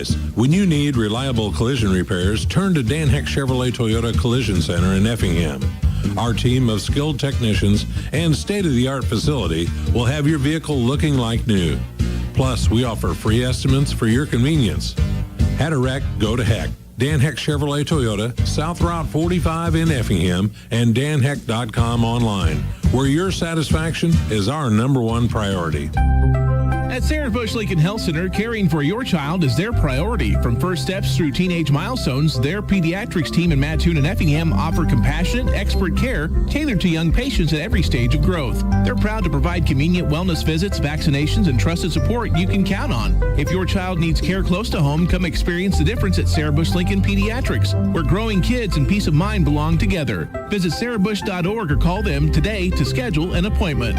guys. When you need reliable collision repairs, turn to Dan Heck Chevrolet Toyota Collision Center in Effingham. Our team of skilled technicians and state-of-the-art facility will have your vehicle looking like new. Plus, we offer free estimates for your convenience. Had a wreck? Go to Heck. Dan Heck Chevrolet Toyota, South Route 45 in Effingham, and danheck.com online, where your satisfaction is our number one priority. At Sarah Bush Lincoln Health Center, caring for your child is their priority. From first steps through teenage milestones, their pediatrics team in Mattoon and Effingham offer compassionate, expert care tailored to young patients at every stage of growth. They're proud to provide convenient wellness visits, vaccinations, and trusted support you can count on. If your child needs care close to home, come experience the difference at Sarah Bush Lincoln Pediatrics, where growing kids and peace of mind belong together. Visit sarahbush.org or call them today to schedule an appointment.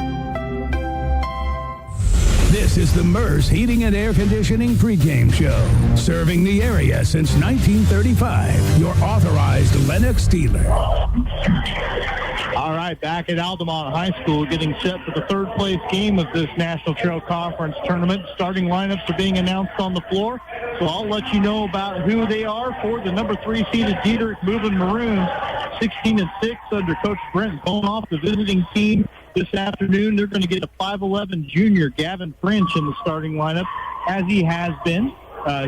This is the MERS Heating and Air Conditioning pregame show. Serving the area since 1935. Your authorized Lennox dealer. All right, back at Altamont High School, getting set for the third place game of this National Trail Conference tournament. Starting lineups are being announced on the floor, so I'll let you know about who they are. For the number 3 seeded Dieterich moving Maroons, 16-6 under Coach Brent Bonoff, the visiting team. This afternoon, they're going to get a 5'11 junior, Gavin French, in the starting lineup, as he has been.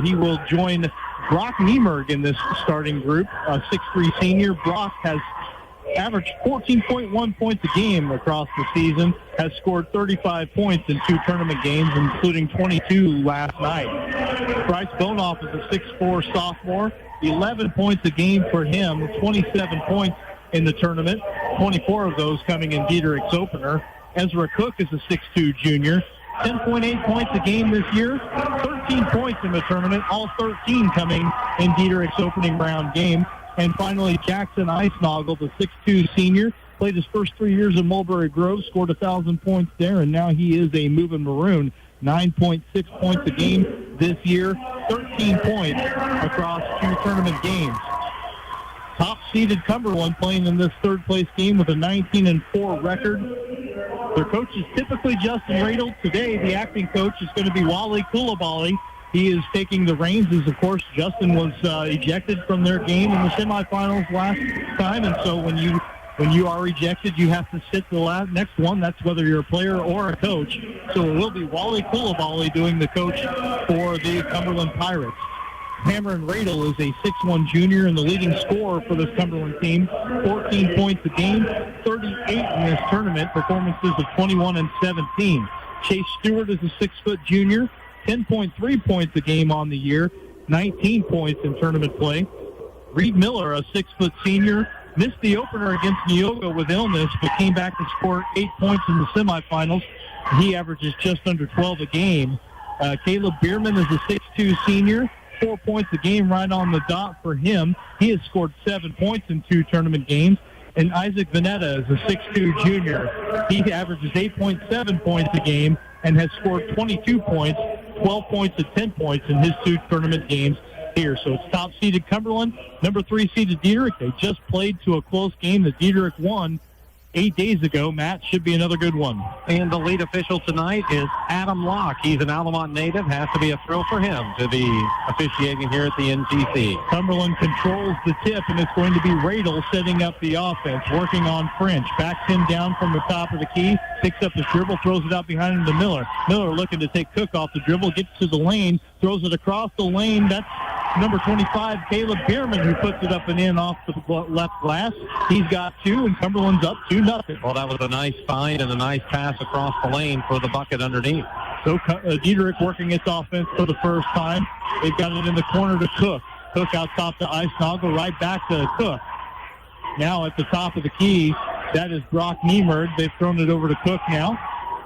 He will join Brock Niemerg in this starting group, a 6'3 senior. Brock has averaged 14.1 points a game across the season, has scored 35 points in 2 tournament games, including 22 last night. Bryce Bonoff is a 6'4 sophomore, 11 points a game for him, 27 points in the tournament, 24 of those coming in Dieterich's opener. Ezra Cook is a 6'2 junior, 10.8 points a game this year, 13 points in the tournament, all 13 coming in Dieterich's opening round game. And finally, Jackson Eisnagel, the 6'2 senior, played his first 3 years in Mulberry Grove, scored 1,000 points there, and now he is a moving Maroon. 9.6 points a game this year, 13 points across 2 tournament games. Top-seeded Cumberland playing in this third-place game with a 19-4 record. Their coach is typically Justin Radel. Today, the acting coach is going to be Wally Coulibaly. He is taking the reins as, of course, Justin was ejected from their game in the semifinals last time. And so when you are ejected, you have to sit the next one. That's whether you're a player or a coach. So it will be Wally Coulibaly doing the coach for the Cumberland Pirates. Cameron Radel is a 6'1 junior and the leading scorer for this Cumberland team. 14 points a game, 38 in this tournament, performances of 21 and 17. Chase Stewart is a 6' junior, 10.3 points a game on the year, 19 points in tournament play. Reed Miller, a 6' senior, missed the opener against Neoga with illness, but came back to score 8 points in the semifinals. He averages just under 12 a game. Caleb Bierman is a 6'2 senior, 4 points a game right on the dot for him. He has scored 7 points in 2 tournament games. And Isaac Vanetta is a 6'2 junior. He averages 8.7 points a game and has scored 22 points, 12 points and 10 points in his 2 tournament games here. So it's top-seeded Cumberland, number 3 seeded Dieterich. They just played to a close game that Dieterich won 8 days ago. Matt, should be another good one. And the lead official tonight is Adam Locke. He's an Altamont native. Has to be a thrill for him to be officiating here at the NTC. Cumberland controls the tip, and it's going to be Radel setting up the offense, working on French. Backs him down from the top of the key, picks up his dribble, throws it out behind him to Miller. Miller looking to take Cook off the dribble, gets to the lane, throws it across the lane. That's number 25, Caleb Bierman, who puts it up and in off the left glass. He's got 2, and Cumberland's up 2-0. Well, that was a nice find and a nice pass across the lane for the bucket underneath. So Dieterich working its offense for the first time. They've got it in the corner to Cook. Cook out top to Eisnagel, right back to Cook. Now at the top of the key, that is Brock Niemerg. They've thrown it over to Cook now.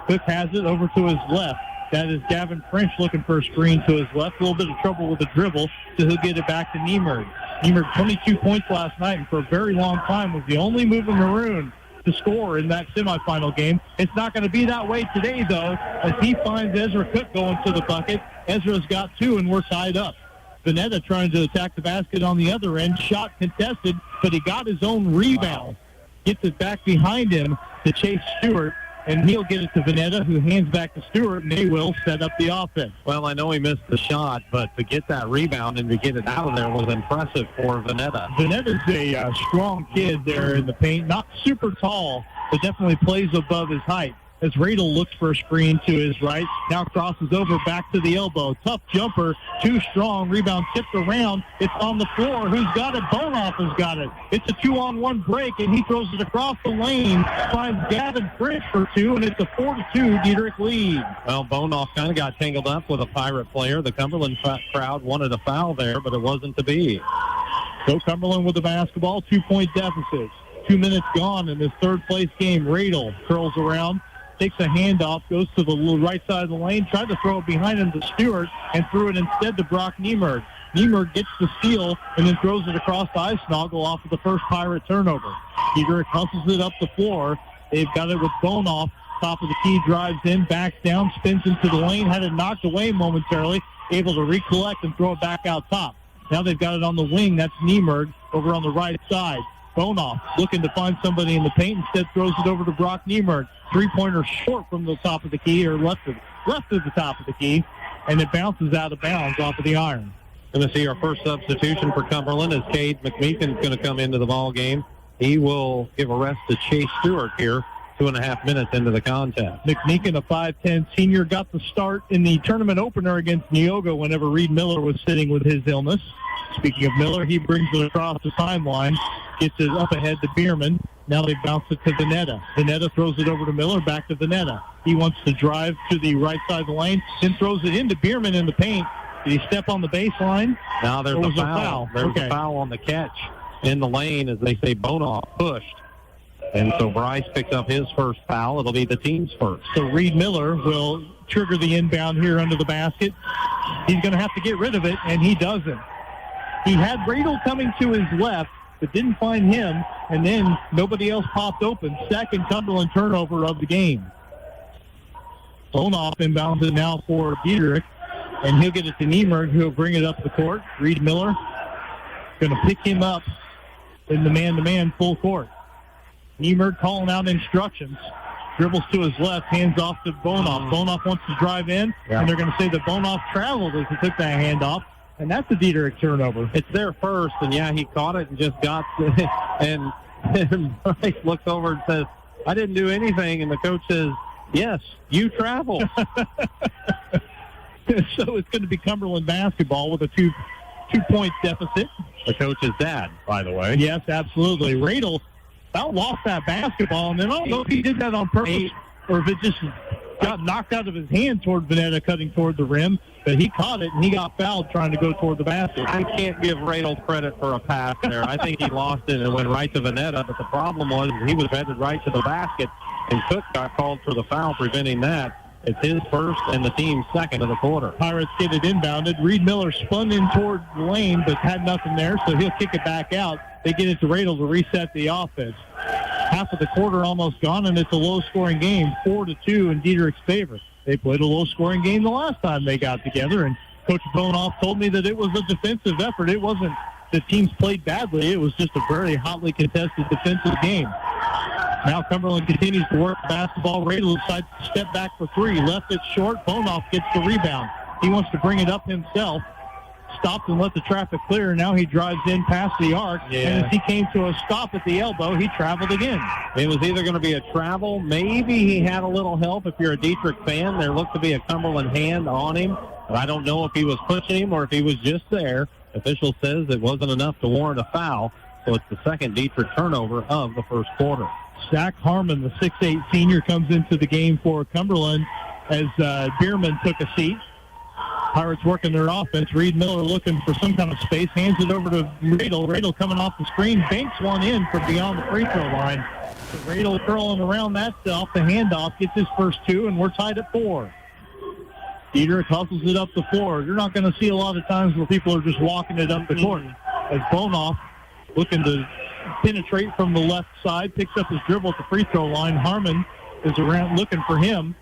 Cook has it over to his left. That is Gavin French looking for a screen to his left. A little bit of trouble with the dribble, so he'll get it back to Niemerg. Niemerg, 22 points last night, and for a very long time was the only moving Maroon to score in that semifinal game. It's not going to be that way today, though, as he finds Ezra Cook going to the bucket. Ezra's got 2, and we're tied up. Vanetta trying to attack the basket on the other end. Shot contested, but he got his own rebound. Gets it back behind him to Chase Stewart. and he'll get it to Veneta, who hands back to Stewart, and they will set up the offense. Well, I know he missed the shot, but to get that rebound and to get it out of there was impressive for Veneta. Veneta's a strong kid there in the paint. Not super tall, but definitely plays above his height. As Radel looks for a screen to his right, now crosses over back to the elbow. Tough jumper, too strong. Rebound tipped around. It's on the floor. Who's got it? Bonoff has got it. It's a 2-on-1 break, and he throws it across the lane. Finds Gavin French for two, and it's a 4-2 Dieterich lead. Well, Bonoff kind of got tangled up with a Pirate player. The Cumberland crowd wanted a foul there, but it wasn't to be. So Cumberland with the basketball, 2-point deficit. 2 minutes gone in this third-place game. Radel curls around, takes a handoff, goes to the right side of the lane, tried to throw it behind him to Stewart, and threw it instead to Brock Niemerg. Niemerg gets the steal and then throws it across the ice snoggle off of the first Pirate turnover. Dieterich hustles it up the floor. They've got it with Bonoff. Top of the key, drives in, backs down, spins into the lane, had it knocked away momentarily, able to recollect and throw it back out top. Now they've got it on the wing. That's Niemerg over on the right side. Bonoff looking to find somebody in the paint, instead throws it over to Brock Niemerg. Three-pointer short from the top of the key, or left of the top of the key, and it bounces out of bounds off of the iron. Going to see our first substitution for Cumberland as Cade McMeekin's going to come into the ball game. He will give a rest to Chase Stewart here, 2.5 minutes into the contest. McMeekin, a 5'10 senior, got the start in the tournament opener against Neoga whenever Reed Miller was sitting with his illness. Speaking of Miller, he brings it across the timeline, gets it up ahead to Bierman. Now they bounce it to Veneta. Veneta throws it over to Miller, back to Veneta. He wants to drive to the right side of the lane, then throws it into Bierman in the paint. Did he step on the baseline? Now there's a foul. There's a foul on the catch in the lane, as they say, Bonoff pushed. And so Bryce picks up his first foul. It'll be the team's first. So Reed Miller will trigger the inbound here under the basket. He's going to have to get rid of it, and he doesn't. He had Radel coming to his left, but didn't find him, and then nobody else popped open. Second Cumberland turnover of the game. Bonoff inbounds it now for Dieterich, and he'll get it to Niemerg, who'll bring it up the court. Reed Miller going to pick him up in the man-to-man full court. Niemerg calling out instructions. Dribbles to his left, hands off to Bonoff. Bonoff wants to drive in, and they're going to say that Bonoff traveled as he took that handoff. And that's a Dieterich turnover. It's there first, and he caught it and just got and Bryce looks over and says, I didn't do anything, and the coach says, yes, you traveled. So it's going to be Cumberland basketball with a two-point deficit. The coach's dad, by the way. Yes, absolutely. Radel about lost that basketball, and then I don't know if he did that on purpose or if it just got knocked out of his hand toward Veneta cutting toward the rim. But he caught it, and he got fouled trying to go toward the basket. I can't give Radel credit for a pass there. I think he lost it and went right to Veneta, but the problem was he was headed right to the basket, and Cook got called for the foul, preventing that. It's his first and the team's second of the quarter. Pirates get it inbounded. Reed Miller spun in toward the lane, but had nothing there, so he'll kick it back out. They get it to Radel to reset the offense. Half of the quarter almost gone, and it's a low-scoring game, 4-2 in Dieterich's favor. They played a low-scoring game the last time they got together, and Coach Bonoff told me that it was a defensive effort. It wasn't the teams played badly. It was just a very hotly contested defensive game. Now Cumberland continues to work the basketball. Radel decides to step back for three. Left it short. Bonoff gets the rebound. He wants to bring it up himself. Stopped and let the traffic clear. Now he drives in past the arc. And as he came to a stop at the elbow, he traveled again. It was either going to be a travel. Maybe he had a little help. If you're a Dieterich fan, there looked to be a Cumberland hand on him. But I don't know if he was pushing him or if he was just there. Official says it wasn't enough to warrant a foul. So it's the second Dieterich turnover of the first quarter. Zach Harmon, the 6'8 senior, comes into the game for Cumberland as Bierman took a seat. Pirates working their offense. Reed Miller looking for some kind of space. Hands it over to Radel. Radel coming off the screen. Banks one in from beyond the free throw line. So Radel curling around that off the handoff. Gets his first two, and we're tied at 4. Dieterich hustles it up the floor. You're not going to see a lot of times where people are just walking it up the court. As Bonoff looking to penetrate from the left side, picks up his dribble at the free throw line. Harmon is around looking for him.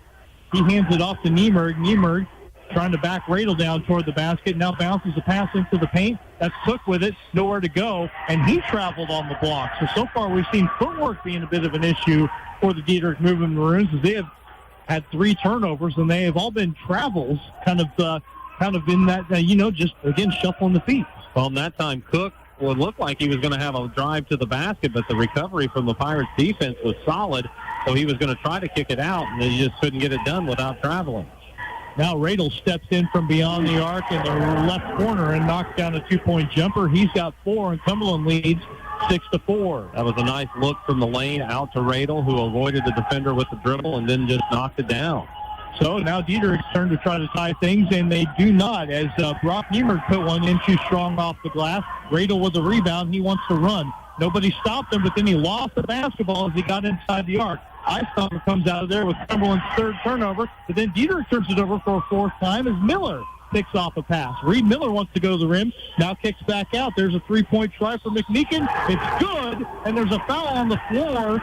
He hands it off to Niemerg. Niemerg trying to back Radel down toward the basket. Now bounces the pass into the paint. That's Cook with it. Nowhere to go. And he traveled on the block. So far we've seen footwork being a bit of an issue for the Dieterich Moving Maroons, as they have had 3 turnovers, and they have all been travels, kind of in that, just, again, shuffling the feet. Well, in that time, Cook would look like he was going to have a drive to the basket, but the recovery from the Pirates defense was solid, so he was going to try to kick it out, and he just couldn't get it done without traveling. Now Radel steps in from beyond the arc in the left corner and knocks down a 2-point jumper. He's got 4, and Cumberland leads 6-4. That was a nice look from the lane out to Radel, who avoided the defender with the dribble and then just knocked it down. So now Dieterich's turn to try to tie things, and they do not, as Brock Niemer put one in too strong off the glass. Radel with the rebound. He wants to run. Nobody stopped him, but then he lost the basketball as he got inside the arc. Eisnagel comes out of there with Cumberland's 3rd turnover, but then Dieterich turns it over for a 4th time as Miller picks off a pass. Reed Miller wants to go to the rim, now kicks back out. There's a 3-point try for McMeekin. It's good, and there's a foul on the floor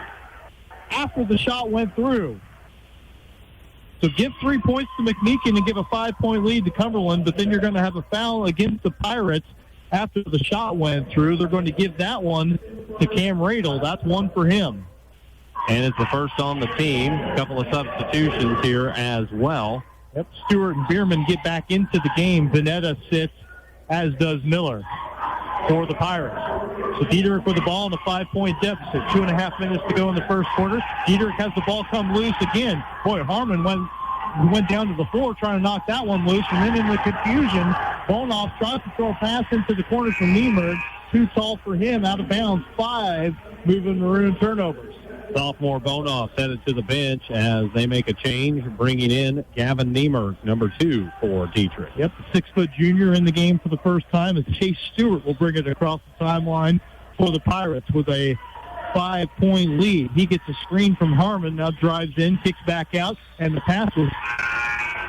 after the shot went through. So give 3 points to McMeekin and give a 5-point lead to Cumberland, but then you're going to have a foul against the Pirates after the shot went through. They're going to give that one to Cam Radel. That's 1 for him. And it's the first on the team. A couple of substitutions here as well. Yep, Stewart and Bierman get back into the game. Vanetta sits, as does Miller for the Pirates. So Dieterich with the ball in a 5-point deficit. 2.5 minutes to go in the first quarter. Dieterich has the ball come loose again. Boy, Harmon went down to the floor trying to knock that one loose. And then in the confusion, Bonoff tries to throw a pass into the corner from Niemer. Too tall for him, out of bounds. 5 Moving Maroon turnovers. Sophomore Bonoff headed to the bench as they make a change, bringing in Gavin Niemer, number 2 for Dieterich. Yep, the 6-foot junior in the game for the first time, as Chase Stewart will bring it across the timeline for the Pirates with a 5-point lead. He gets a screen from Harmon, now drives in, kicks back out, and the pass was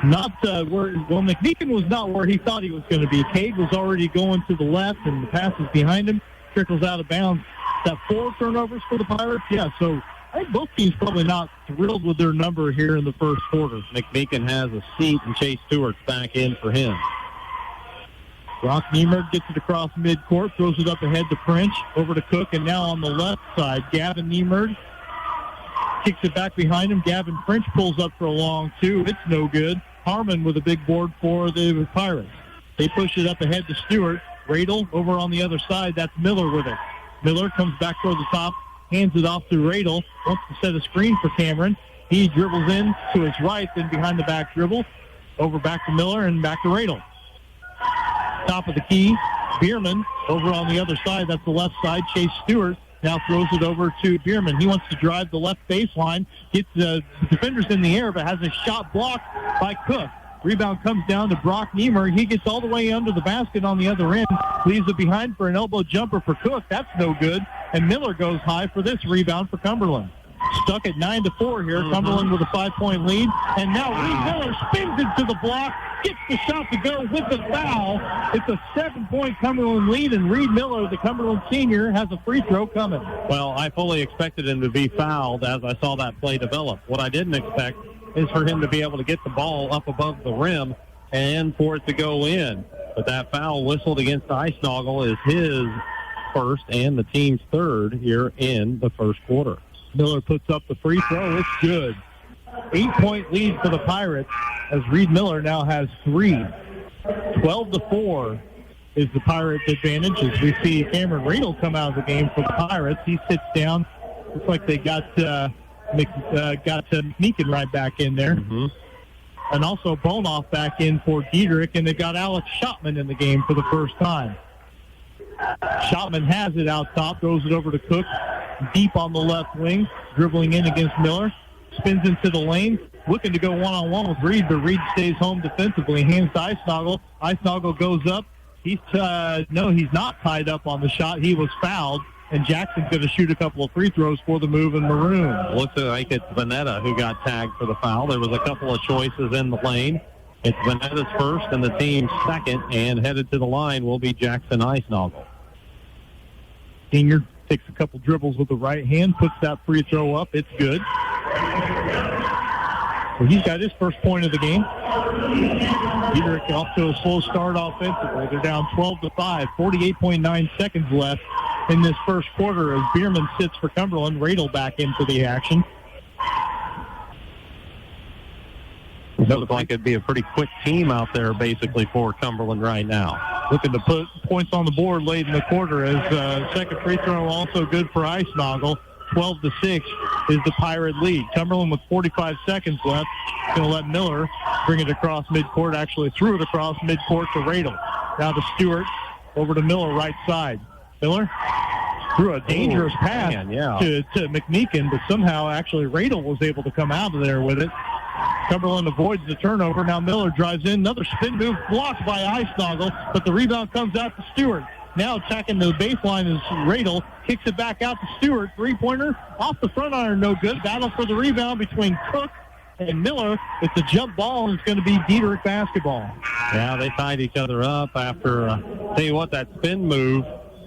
not McMeekin was not where he thought he was going to be. Cade was already going to the left, and the pass is behind him, trickles out of bounds. That 4 turnovers for the Pirates? Yeah, so I think both teams probably not thrilled with their number here in the first quarter. McMeekin has a seat, and Chase Stewart's back in for him. Brock Niemer gets it across midcourt, throws it up ahead to French, over to Cook, and now on the left side, Gavin Niemer kicks it back behind him. Gavin French pulls up for a long 2. It's no good. Harmon with a big board for the Pirates. They push it up ahead to Stewart. Radel over on the other side. That's Miller with it. Miller comes back toward the top, hands it off to Radel, wants to set a screen for Cameron. He dribbles in to his right, then behind the back dribble, over back to Miller and back to Radel. Top of the key, Bierman over on the other side. That's the left side. Chase Stewart now throws it over to Bierman. He wants to drive the left baseline, gets the defenders in the air, but has a shot blocked by Cook. Rebound comes down to Brock Niemer. He gets all the way under the basket on the other end, leaves it behind for an elbow jumper for Cook. That's no good. And Miller goes high for this rebound for Cumberland. Stuck at 9-4 here. Cumberland with a 5-point lead. And now Reed Miller spins into the block, gets the shot to go with the foul. It's a 7-point Cumberland lead, and Reed Miller, the Cumberland senior, has a free throw coming. Well, I fully expected him to be fouled as I saw that play develop. What I didn't expect is for him to be able to get the ball up above the rim and for it to go in. But that foul whistled against Eisnagel is his first and the team's 3rd here in the first quarter. Miller puts up the free throw. It's good. 8-point lead for the Pirates as Reed Miller now has 3. 12-4 is the Pirates' advantage as we see Cameron Radel come out of the game for the Pirates. He sits down. Looks like they got McMeekin right back in there. Mm-hmm. And also Bonoff back in for Dieterich, and they got Alex Schottman in the game for the first time. Schottman has it out top, throws it over to Cook, deep on the left wing, dribbling in against Miller, spins into the lane, looking to go one-on-one with Reed, but Reed stays home defensively, hands to Eisnagel. Eisnagel goes up. He's not tied up on the shot. He was fouled. And Jackson's going to shoot a couple of free throws for the Moving Maroons. Looks like it's Vanetta who got tagged for the foul. There was a couple of choices in the lane. It's Vanetta's first and the team's second, and headed to the line will be Jackson Eisnagel. Senior takes a couple dribbles with the right hand, puts that free throw up. It's good. So he's got his first point of the game. Dieterich off to a slow start offensively. They're down 12-5, 48.9 seconds left in this first quarter as Bierman sits for Cumberland. Radel back into the action. Looks like it'd be a pretty quick team out there, basically, for Cumberland right now. Looking to put points on the board late in the quarter as second free throw also good for Eisnagel. 12-6 is the Pirate lead. Cumberland with 45 seconds left. Going to let Miller bring it across midcourt. Actually threw it across midcourt to Radel. Now to Stewart. Over to Miller, right side. Miller threw a dangerous pass to McMeekin, but somehow actually Radel was able to come out of there with it. Cumberland avoids the turnover. Now Miller drives in. Another spin move blocked by Eisnagel, but the rebound comes out to Stewart. Now attacking the baseline is Radel. Kicks it back out to Stewart. Three-pointer off the front iron, no good. Battle for the rebound between Cook and Miller. It's a jump ball, and it's going to be Dieterich basketball. Yeah, they tied each other up after, tell you what, that spin move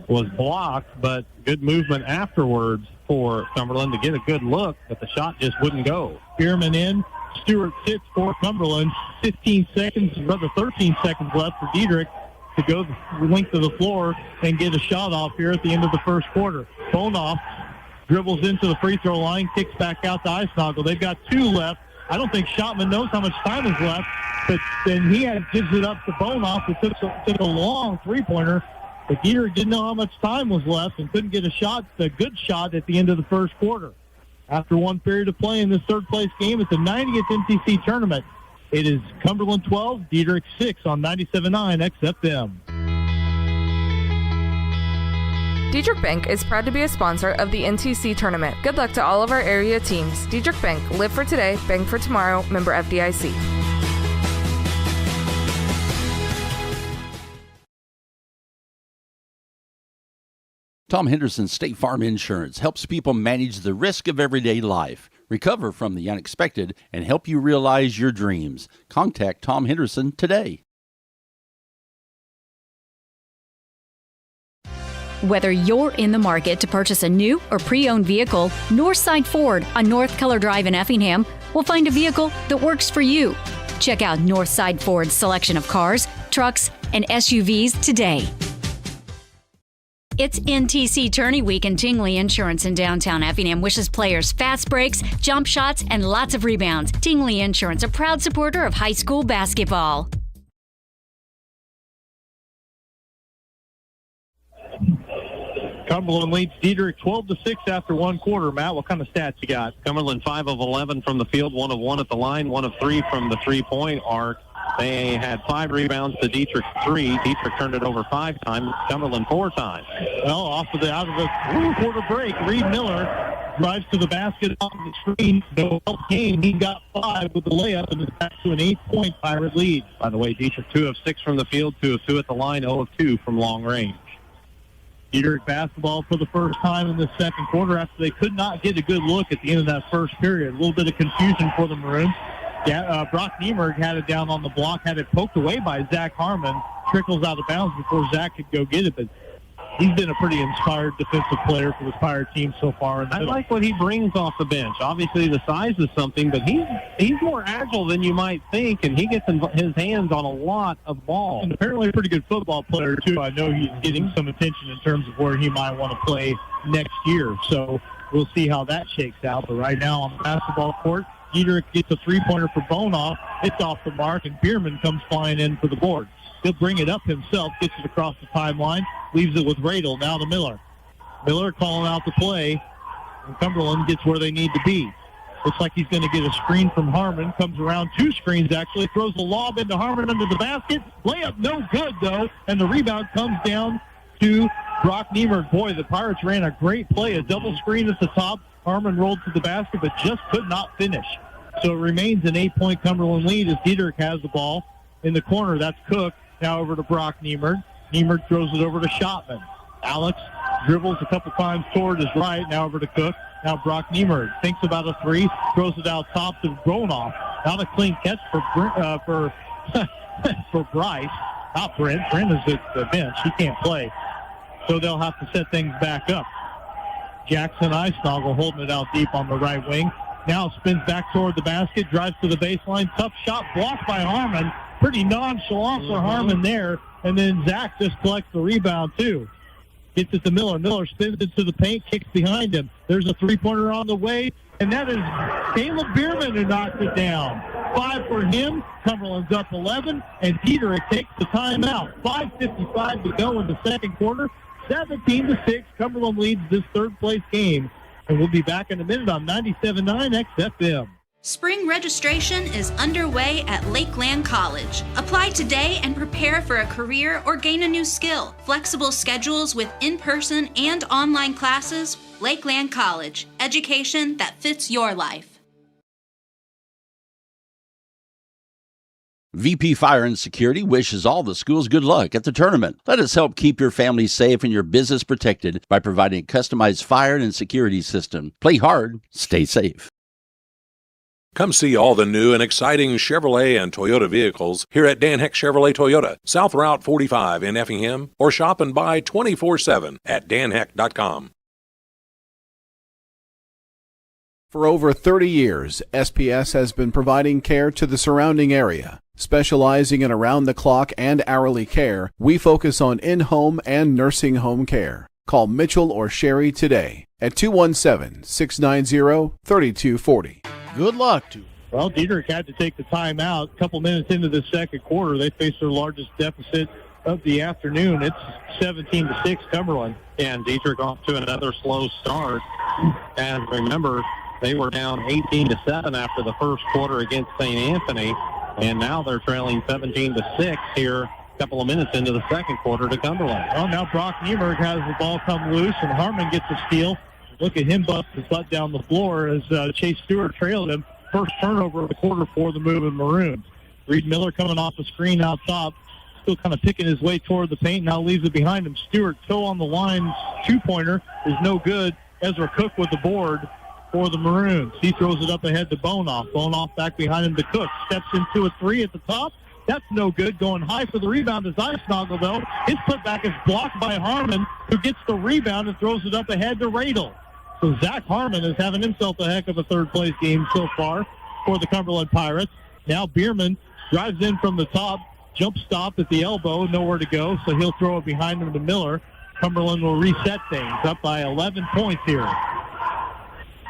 was blocked, but good movement afterwards for Cumberland to get a good look, but the shot just wouldn't go. Bierman in. Stewart sits for Cumberland. 13 seconds left for Dieterich to go the length of the floor and get a shot off here at the end of the first quarter. Bonoff dribbles into the free throw line, kicks back out to Eisnagel. They've got 2 left. I don't think Schottman knows how much time is left, but then he gives it up to Bonoff, who took a long three-pointer. But Dieterich didn't know how much time was left and couldn't get a good shot at the end of the first quarter. After one period of play in this third-place game, it's the 90th NTC tournament. It is Cumberland 12, Dieterich 6 on 97.9 XFM. Dieterich Bank is proud to be a sponsor of the NTC tournament. Good luck to all of our area teams. Dieterich Bank, live for today, bank for tomorrow, member FDIC. Tom Henderson State Farm Insurance helps people manage the risk of everyday life, recover from the unexpected, and help you realize your dreams. Contact Tom Henderson today. Whether you're in the market to purchase a new or pre-owned vehicle, Northside Ford on North Keller Drive in Effingham will find a vehicle that works for you. Check out Northside Ford's selection of cars, trucks, and SUVs today. It's NTC Tourney Week, and Tingley Insurance in downtown Effingham wishes players fast breaks, jump shots, and lots of rebounds. Tingley Insurance, a proud supporter of high school basketball. Cumberland leads Dieterich 12-6 after one quarter. Matt, what kind of stats you got? Cumberland 5 of 11 from the field, 1 of 1 at the line, 1 of 3 from the three-point arc. They had 5 rebounds to Dieterich 3. Dieterich turned it over 5 times. Cumberland 4 times. Well, out of the quarter break, Reed Miller drives to the basket on the screen. No help game. He got 5 with the layup and is back to an 8-point Pirate lead. By the way, Dieterich 2 of 6 from the field, 2 of 2 at the line, 0 of 2 from long range. Dieterich basketball for the first time in the second quarter after they could not get a good look at the end of that first period. A little bit of confusion for the Maroons. Brock Niemerg had it down on the block, had it poked away by Zach Harmon. Trickles out of bounds before Zach could go get it, but he's been a pretty inspired defensive player for this Pirate team so far. I like what he brings off the bench. Obviously, the size is something, but he's more agile than you might think, and he gets his hands on a lot of ball. And apparently a pretty good football player, too. I know he's getting some attention in terms of where he might want to play next year, so we'll see how that shakes out. But right now on the basketball court, Dieterich gets a three-pointer for Bonoff. It's off the mark, and Bierman comes flying in for the board. He'll bring it up himself, gets it across the timeline, leaves it with Radel. Now to Miller. Miller calling out the play, and Cumberland gets where they need to be. Looks like he's going to get a screen from Harmon. Comes around 2 screens, actually. Throws a lob into Harmon under the basket. Layup no good, though, and the rebound comes down to Brock Niemerg. Boy, the Pirates ran a great play, a double screen at the top. Harmon rolled to the basket, but just could not finish. So it remains an 8-point Cumberland lead as Dieterich has the ball in the corner. That's Cook. Now over to Brock Niemerg. Niemerg throws it over to Schottman. Alex dribbles a couple times toward his right. Now over to Cook. Now Brock Niemerg thinks about a 3, throws it out top to Bonoff. Not a clean catch for Bryce. Not Brent. Brent is at the bench. He can't play. So they'll have to set things back up. Jackson Eisnagel holding it out deep on the right wing. Now spins back toward the basket, drives to the baseline. Tough shot blocked by Harmon. Pretty nonchalant for Harmon there. And then Zach just collects the rebound, too. Gets it to Miller. Miller spins it to the paint, kicks behind him. There's a three-pointer on the way, and that is Caleb Bierman who knocked it down. 5 for him. Cumberland's up 11, and Dieterich takes the timeout. 5:55 to go in the second quarter. 17-6, Cumberland leads this third-place game. And we'll be back in a minute on 97.9 XFM. Spring registration is underway at Lakeland College. Apply today and prepare for a career or gain a new skill. Flexible schedules with in-person and online classes. Lakeland College. Education that fits your life. VP Fire and Security wishes all the schools good luck at the tournament. Let us help keep your family safe and your business protected by providing a customized fire and security system. Play hard, stay safe. Come see all the new and exciting Chevrolet and Toyota vehicles here at Dan Heck Chevrolet Toyota, South Route 45 in Effingham, or shop and buy 24/7 at danheck.com. For over 30 years, SPS has been providing care to the surrounding area. Specializing in around-the-clock and hourly care, we focus on in-home and nursing home care. Call Mitchell or Sherry today at 217-690-3240. Good luck to. Well, Dieterich had to take the timeout. A couple minutes into the second quarter, they faced their largest deficit of the afternoon. It's 17-6 Cumberland. And Dieterich off to another slow start. And remember, they were down 18-7 after the first quarter against St. Anthony. And now they're trailing 17-6 here a couple of minutes into the second quarter to Cumberland. Well, now Brock Nieberg has the ball come loose, and Harmon gets a steal. Look at him bust his butt down the floor as Chase Stewart trailed him. First turnover of the quarter for the moving Maroons. Reed Miller coming off the screen out top, still kind of picking his way toward the paint, now leaves it behind him. Stewart, toe on the line, two-pointer is no good. Ezra Cook with the board for the Maroons. He throws it up ahead to Bonoff. Bonoff back behind him to Cook. Steps into a three at the top. That's no good. Going high for the rebound is Eisnagel, though. His putback is blocked by Harmon, who gets the rebound and throws it up ahead to Radel. So Zach Harmon is having himself a heck of a third-place game so far for the Cumberland Pirates. Now Bierman drives in from the top, jump stop at the elbow, nowhere to go, so he'll throw it behind him to Miller. Cumberland will reset things, up by 11 points here.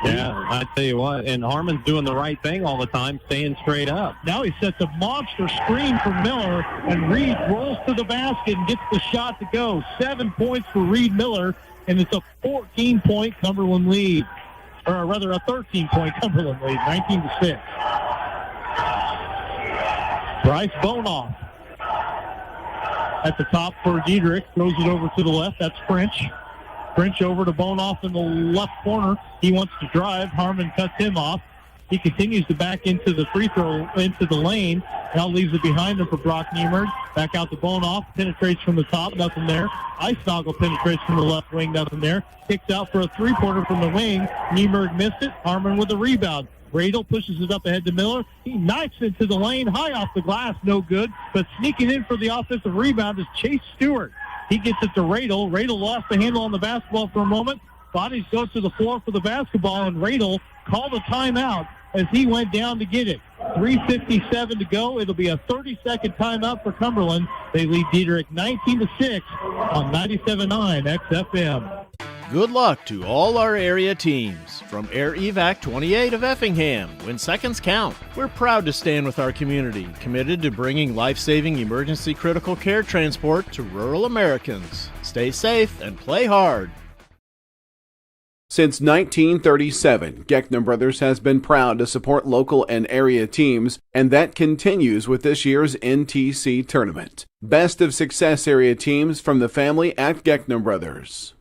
Yeah, I tell you what, and Harmon's doing the right thing all the time, staying straight up. Now he sets a monster screen for Miller, and Reed rolls to the basket and gets the shot to go. 7 points for Reed Miller, and it's a 14-point Cumberland lead. Or rather, a 13-point Cumberland lead, 19-6. Bryce Bonoff at the top for Dieterich, throws it over to the left. That's French. French over to Bonoff in the left corner. He wants to drive. Harmon cuts him off. He continues to back into the free throw, into the lane. Now leaves it behind him for Brock Niemerg. Back out to Bonoff. Penetrates from the top. Nothing there. Eisnagel penetrates from the left wing. Nothing there. Kicks out for a three-pointer from the wing. Niemerg missed it. Harmon with the rebound. Radel pushes it up ahead to Miller. He knifes into the lane. High off the glass. No good. But sneaking in for the offensive rebound is Chase Stewart. He gets it to Radel. Radel lost the handle on the basketball for a moment. Bodies go to the floor for the basketball, and Radel called a timeout as he went down to get it. 3:57 to go. It'll be a 30-second timeout for Cumberland. They lead Dieterich 19-6 on 97.9 XFM. Good luck to all our area teams. From Air Evac 28 of Effingham, when seconds count, we're proud to stand with our community, committed to bringing life-saving emergency critical care transport to rural Americans. Stay safe and play hard. Since 1937, Geckner Brothers has been proud to support local and area teams, and that continues with this year's NTC tournament. Best of success area teams from the family at Geckner Brothers.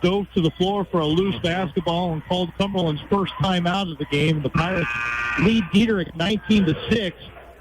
Dove to the floor for a loose basketball and called Cumberland's first time out of the game. The Pirates lead Dieterich 19-6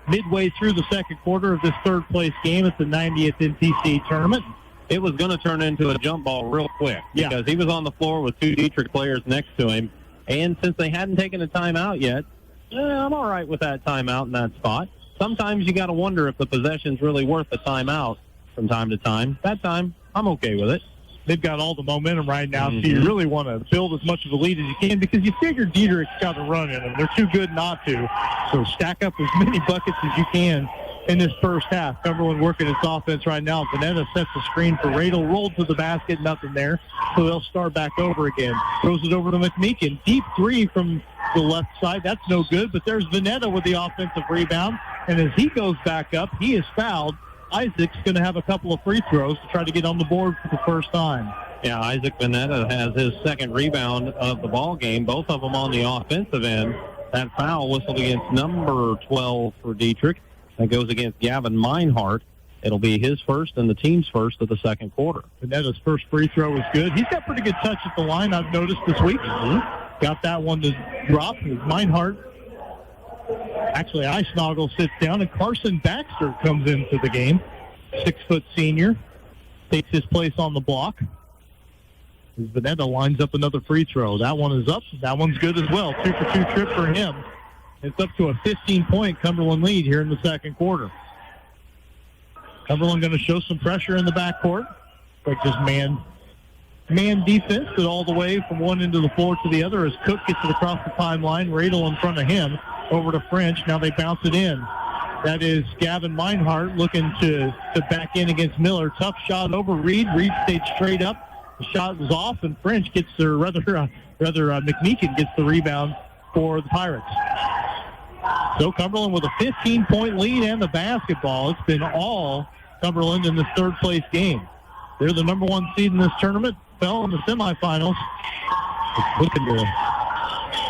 midway through the second quarter of this third-place game at the 90th NTC tournament. It was going to turn into a jump ball real quick because he was on the floor with two Dieterich players next to him. And since they hadn't taken a timeout yet, I'm all right with that timeout in that spot. Sometimes you got to wonder if the possession's really worth the timeout from time to time. That time, I'm okay with it. They've got all the momentum right now, so you really want to build as much of a lead as you can because you figure Dieterich's got a run in them. They're too good not to. So stack up as many buckets as you can in this first half. Cumberland working its offense right now. Vanetta sets the screen for Radel, rolled to the basket, nothing there. So they'll start back over again. Throws it over to McMeekin. Deep three from the left side. That's no good, but there's Veneta with the offensive rebound. And as he goes back up, he is fouled. Isaac's going to have a couple of free throws to try to get on the board for the first time. Yeah, Isaac Veneta has his second rebound of the ball game, both of them on the offensive end. That foul whistled against number 12 for Dieterich. That goes against Gavin Meinhardt. It'll be his first and the team's first of the second quarter. Veneta's first free throw was good. He's got pretty good touch at the line, I've noticed this week. Got that one to drop. Meinhardt. Actually, Eisnagel sits down, and Carson Baxter comes into the game. 6-foot senior. Takes his place on the block. Veneta lines up another free throw. That one is up. That one's good as well. 2-for-2 trip for him. It's up to a 15-point Cumberland lead here in the second quarter. Cumberland going to show some pressure in the backcourt. Like just man defense, but all the way from one end of the floor to the other as Cook gets it across the timeline. Radel in front of him. Over to French. Now they bounce it in. That is Gavin Meinhardt looking to back in against Miller. Tough shot over Reed. Reed stayed straight up. The shot was off, and French gets the, rather McMeekin gets the rebound for the Pirates. So Cumberland with a 15-point lead and the basketball. It's been all Cumberland in this third-place game. They're the number one seed in this tournament. Fell in the semifinals.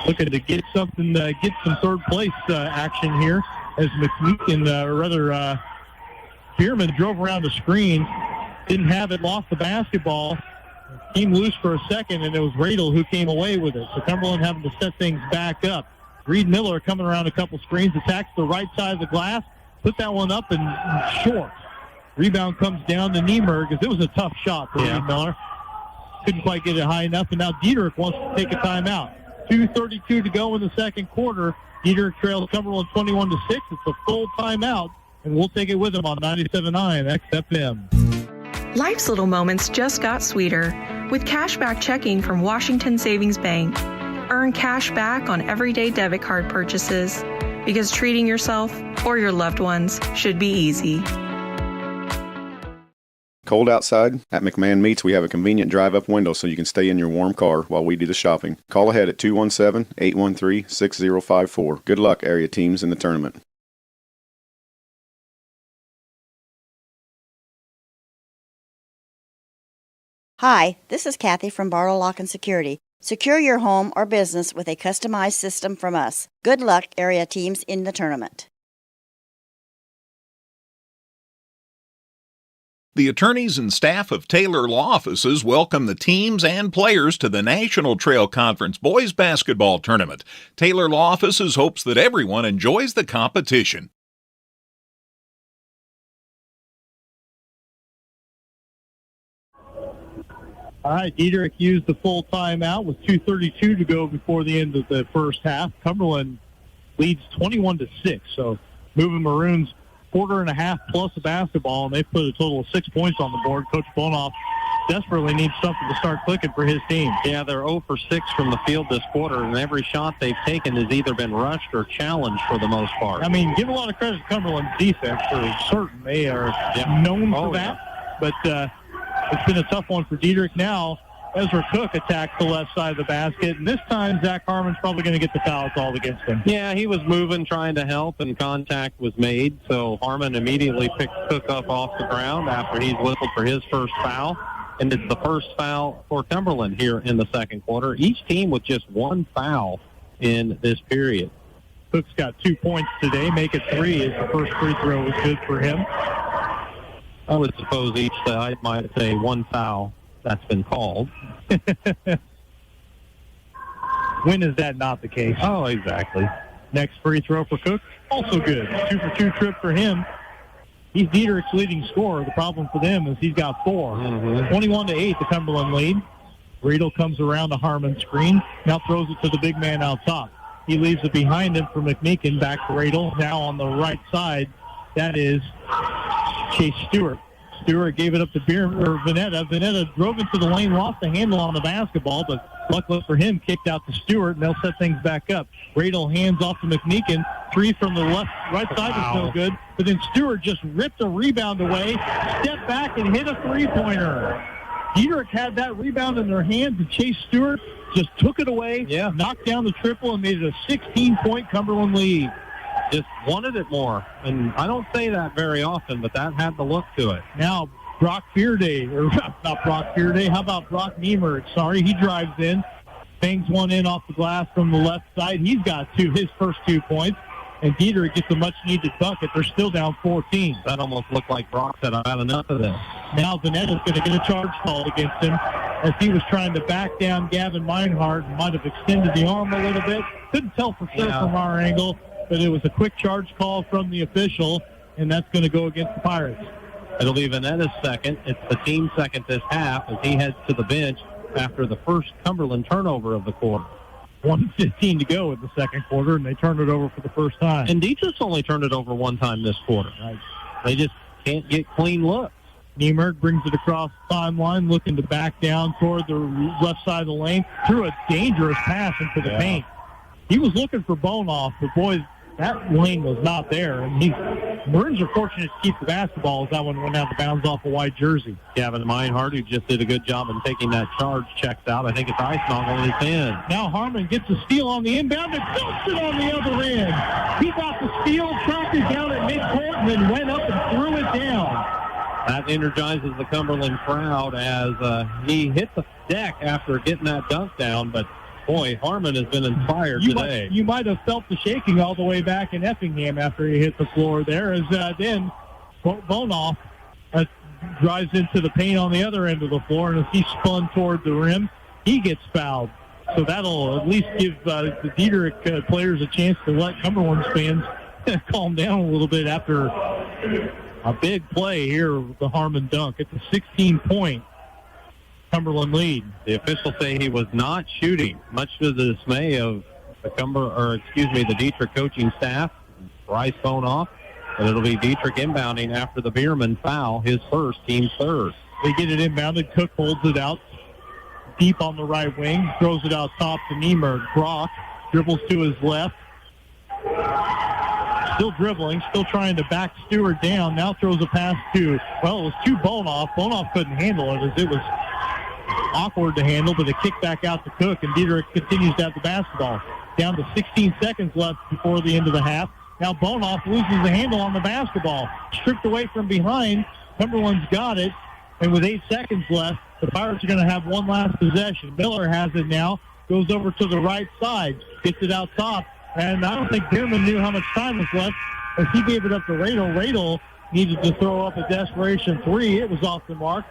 Looking to get something, get some third-place action here as McMeekin, Bierman drove around the screen, didn't have it, lost the basketball, came loose for a second, and it was Radel who came away with it. So Cumberland having to set things back up. Reed Miller coming around a couple screens, attacks the right side of the glass, put that one up and short. Rebound comes down to Niemerg, because it was a tough shot for Reed Miller. Couldn't quite get it high enough, and now Dieterich wants to take a timeout. 2:32 to go in the second quarter. Dieterich trails Cumberland 21-6. It's a full timeout, and we'll take it with him on 97.9 XFM. Life's little moments just got sweeter with cashback checking from Washington Savings Bank. Earn cash back on everyday debit card purchases because treating yourself or your loved ones should be easy. Cold outside? At McMahon Meats, we have a convenient drive-up window so you can stay in your warm car while we do the shopping. Call ahead at 217-813-6054. Good luck, area teams, in the tournament. Hi, this is Kathy from Barlow Lock and Security. Secure your home or business with a customized system from us. Good luck, area teams, in the tournament. The attorneys and staff of Taylor Law Offices welcome the teams and players to the National Trail Conference Boys Basketball Tournament. Taylor Law Offices hopes that everyone enjoys the competition. All right, Dieterich used the full timeout with 2:32 to go before the end of the first half. Cumberland leads 21-6, so moving Maroons quarter and a half plus a basketball, and they put a total of 6 points on the board. Coach Bonoff desperately needs something to start clicking for his team. Yeah, they're 0 for 6 from the field this quarter, and every shot they've taken has either been rushed or challenged for the most part. I mean, give a lot of credit to Cumberland's defense for certain. They are known for that, but it's been a tough one for Dieterich now. Ezra Cook attacks the left side of the basket, and this time Zach Harmon's probably going to get the foul called against him. Yeah, he was moving, trying to help, and contact was made, so Harmon immediately picked Cook up off the ground after he's whistled for his first foul, and it's the first foul for Cumberland here in the second quarter. Each team with just one foul in this period. Cook's got 2 points today, make it 3 as the first free throw was good for him. I would suppose each side might say one foul that's been called. When is that not the case? Oh, exactly. Next free throw for Cook, also good. 2-for-2 trip for him. He's Dieterich's leading scorer. The problem for them is he's got 4. 21-8, the Cumberland lead. Riedel comes around the Harmon screen, now throws it to the big man out top. He leaves it behind him for McMeekin, back to Riedel. Now on the right side, that is Chase Stewart. Stewart gave it up to Veneta. Veneta drove into the lane, lost the handle on the basketball, but luckily for him, kicked out to Stewart, and they'll set things back up. Riedel hands off to McMeekin. 3 from the right side is no good, but then Stewart just ripped a rebound away, stepped back, and hit a three-pointer. Dieterich had that rebound in their hands, and Chase Stewart just took it away, knocked down the triple, and made it a 16-point Cumberland lead. Just wanted it more. And I don't say that very often, but that had the look to it. Now, Brock Fearday, or not Brock Fearday, how about Brock Niemer? Sorry, he drives in, bangs one in off the glass from the left side. He's got his first 2 points. And Dieterich gets a much-needed bucket. They're still down 14. That almost looked like Brock said, I've had enough of this. Now Vanetta is going to get a charge called against him as he was trying to back down Gavin Meinhardt and might have extended the arm a little bit. Couldn't tell for sure from our angle, but it was a quick charge call from the official, and that's going to go against the Pirates. It'll be Vanetta's second. It's the team's second this half as he heads to the bench after the first Cumberland turnover of the quarter. 1:15 to go in the second quarter, and they turned it over for the first time. And Dietrich's only turned it over one time this quarter. They just can't get clean looks. Niemerg brings it across the timeline, looking to back down toward the left side of the lane. Threw a dangerous pass into the paint. He was looking for Bonoff, but boys, that lane was not there. And Maroons are fortunate to keep the basketball as that one went out of bounds off a white jersey. Gavin Meinhardt, who just did a good job in taking that charge, checks out. I think it's icing on his end. Now Harmon gets a steal on the inbound and dumps it on the other end. He got the steal, tracked it down at midcourt, and then went up and threw it down. That energizes the Cumberland crowd as he hit the deck after getting that dunk down, but boy, Harmon has been inspired today. You might have felt the shaking all the way back in Effingham after he hit the floor there. As then Bonoff drives into the paint on the other end of the floor, and as he spun toward the rim, he gets fouled. So that'll at least give the Dieterich players a chance to let Cumberland's fans calm down a little bit after a big play here with the Harmon dunk. It's a 16-point Cumberland lead. The officials say he was not shooting, much to the dismay of the Dieterich coaching staff. Bryce Bonoff, and it'll be Dieterich inbounding after the Bierman foul, his first, team third. They get it inbounded. Cook holds it out deep on the right wing, throws it out top to Niemer. Brock dribbles to his left. Still dribbling, still trying to back Stewart down. Now throws a pass to Bonoff. Bonoff couldn't handle it as it was awkward to handle, but a kick back out to Cook, and Dieterich continues to have the basketball. Down to 16 seconds left before the end of the half. Now Bonoff loses the handle on the basketball. Stripped away from behind. Cumberland's got it, and with 8 seconds left, the Pirates are going to have one last possession. Miller has it now, goes over to the right side, gets it out top, and I don't think Bierman knew how much time was left as he gave it up to Radel. Radel needed to throw up a desperation three. It was off the mark.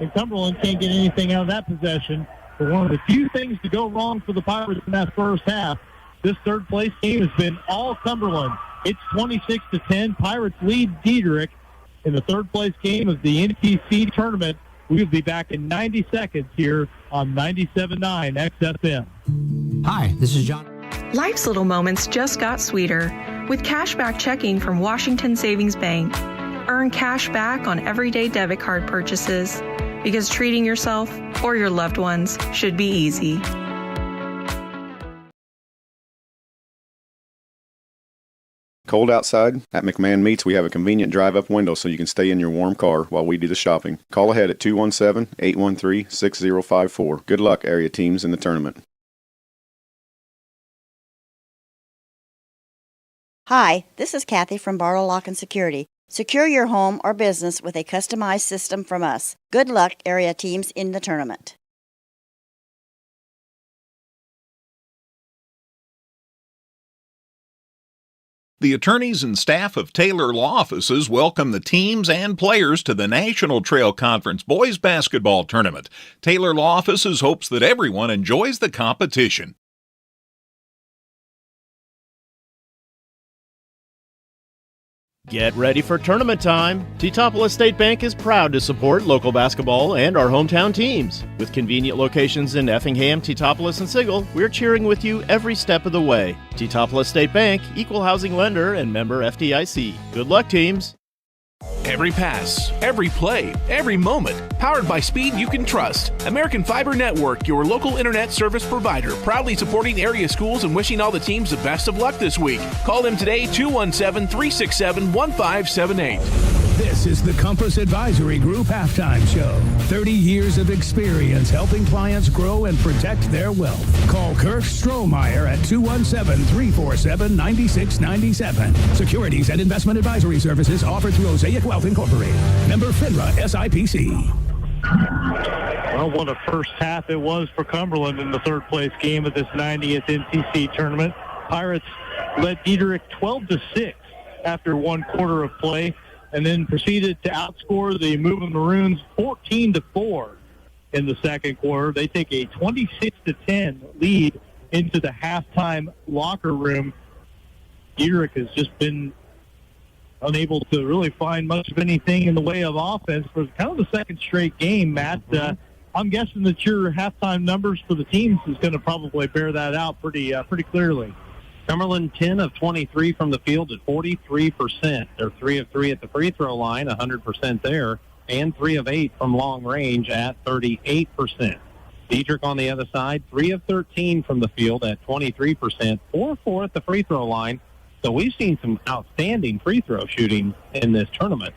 And Cumberland can't get anything out of that possession. But one of the few things to go wrong for the Pirates in that first half, this third-place game has been all Cumberland. It's 26-10. Pirates lead Dieterich in the third-place game of the NTC tournament. We'll be back in 90 seconds here on 97.9 XFM. Hi, this is John. Life's little moments just got sweeter with cashback checking from Washington Savings Bank. Earn cash back on everyday debit card purchases because treating yourself or your loved ones should be easy. Cold outside? At McMahon Meats, we have a convenient drive-up window so you can stay in your warm car while we do the shopping. Call ahead at 217-813-6054. Good luck, area teams, in the tournament. Hi, this is Kathy from Barlow Lock and Security. Secure your home or business with a customized system from us. Good luck, area teams, in the tournament. The attorneys and staff of Taylor Law Offices welcome the teams and players to the National Trail Conference Boys Basketball Tournament. Taylor Law Offices hopes that everyone enjoys the competition. Get ready for tournament time! T-Topolis State Bank is proud to support local basketball and our hometown teams. With convenient locations in Effingham, T-Topolis, and Sigel, we're cheering with you every step of the way. T-Topolis State Bank, equal housing lender and member FDIC. Good luck, teams! Every pass, every play, every moment. Powered by speed you can trust. American Fiber Network, your local internet service provider. Proudly supporting area schools and wishing all the teams the best of luck this week. Call them today, 217-367-1578. This is the Compass Advisory Group Halftime Show. 30 years of experience helping clients grow and protect their wealth. Call Kirk Strohmeyer at 217-347-9697. Securities and investment advisory services offered through Osaic Wealth Incorporated. Member FINRA SIPC. Well, what a first half it was for Cumberland in the third place game of this 90th NTC tournament. Pirates led Dieterich 12-6 after one quarter of play, and then proceeded to outscore the Moving Maroons 14-4 in the second quarter. They take a 26-10 lead into the halftime locker room. Dieterich has just been unable to really find much of anything in the way of offense for kind of the second straight game, Matt. I'm guessing that your halftime numbers for the teams is going to probably bear that out pretty clearly. Cumberland 10 of 23 from the field at 43%. They're 3 of 3 at the free throw line, 100% there, and 3 of 8 from long range at 38%. Dieterich on the other side, 3 of 13 from the field at 23%, 4 of 4 at the free throw line. So we've seen some outstanding free throw shooting in this tournament,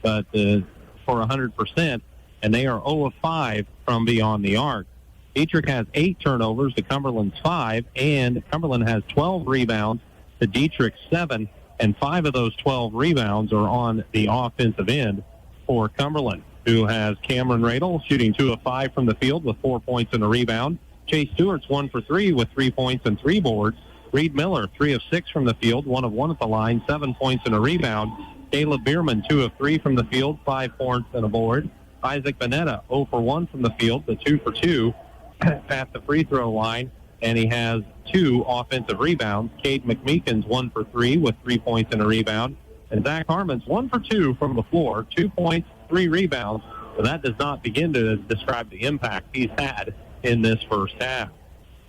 but for 100%, and they are 0 of 5 from beyond the arc. Dieterich has 8 turnovers to Cumberland's 5, and Cumberland has 12 rebounds to Dieterich's 7, and 5 of those 12 rebounds are on the offensive end for Cumberland, who has Cameron Radel shooting 2 of 5 from the field with 4 points and a rebound. Chase Stewart's 1 for 3 with 3 points and 3 boards. Reed Miller, 3 of 6 from the field, 1 of 1 at the line, 7 points and a rebound. Caleb Bierman, 2 of 3 from the field, 5 points and a board. Isaac Bonetta, 0 for 1 from the field, the 2 for 2 at the free throw line, and he has 2 offensive rebounds. Cade McMeekin's 1 for 3 with 3 points and a rebound. And Zach Harmon's 1 for 2 from the floor, 2 points, 3 rebounds. But that does not begin to describe the impact he's had in this first half.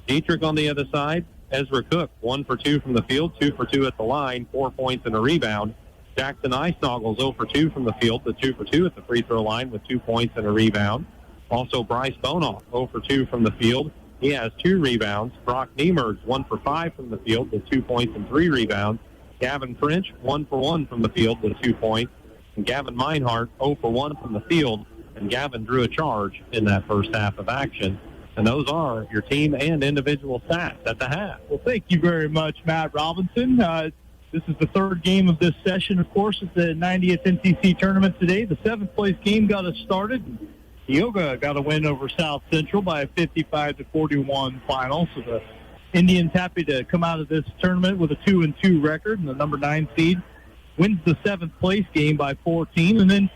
Dieterich on the other side, Ezra Cook, 1 for 2 from the field, 2 for 2 at the line, 4 points and a rebound. Jackson Eisnoggles 0 for 2 from the field, the 2 for 2 at the free throw line with 2 points and a rebound. Also, Bryce Bonoff, 0 for 2 from the field. He has 2 rebounds. Brock Niemer's 1 for 5 from the field with 2 points and 3 rebounds. Gavin French, 1 for 1 from the field with 2 points. And Gavin Meinhardt, 0 for 1 from the field. And Gavin drew a charge in that first half of action. And those are your team and individual stats at the half. Well, thank you very much, Matt Robinson. This is the third game of this session, of course, at the 90th NTC tournament today. The 7th place game got us started. Yoga got a win over South Central by a 55-41 final. So the Indians happy to come out of this tournament with a 2-2 record, and the number 9 seed wins the 7th place game by 14. And then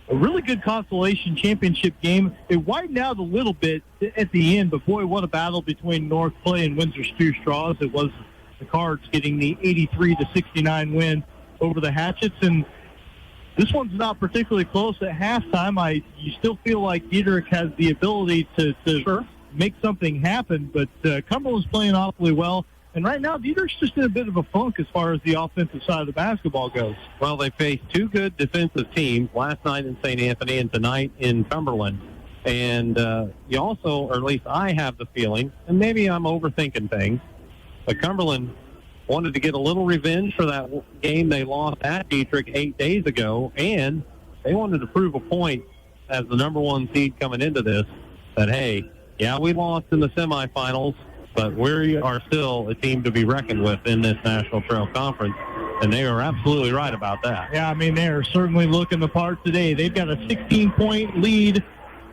a really good consolation championship game. It widened out a little bit at the end, but boy, what a battle between North Clay and Windsor Stew Straws. It was the Cards getting the 83-69 win over the Hatchets, and this one's not particularly close at halftime. You still feel like Dieterich has the ability to make something happen, but Cumberland's playing awfully well. And right now, Dieterich's just in a bit of a funk as far as the offensive side of the basketball goes. Well, they faced 2 good defensive teams last night in St. Anthony and tonight in Cumberland. And you also, or at least I have the feeling, and maybe I'm overthinking things, but Cumberland wanted to get a little revenge for that game they lost at Dieterich 8 days ago, and they wanted to prove a point as the number 1 seed coming into this that, hey, yeah, we lost in the semifinals, but we are still a team to be reckoned with in this National Trail Conference, and they are absolutely right about that. Yeah, I mean, they are certainly looking the part today. They've got a 16-point lead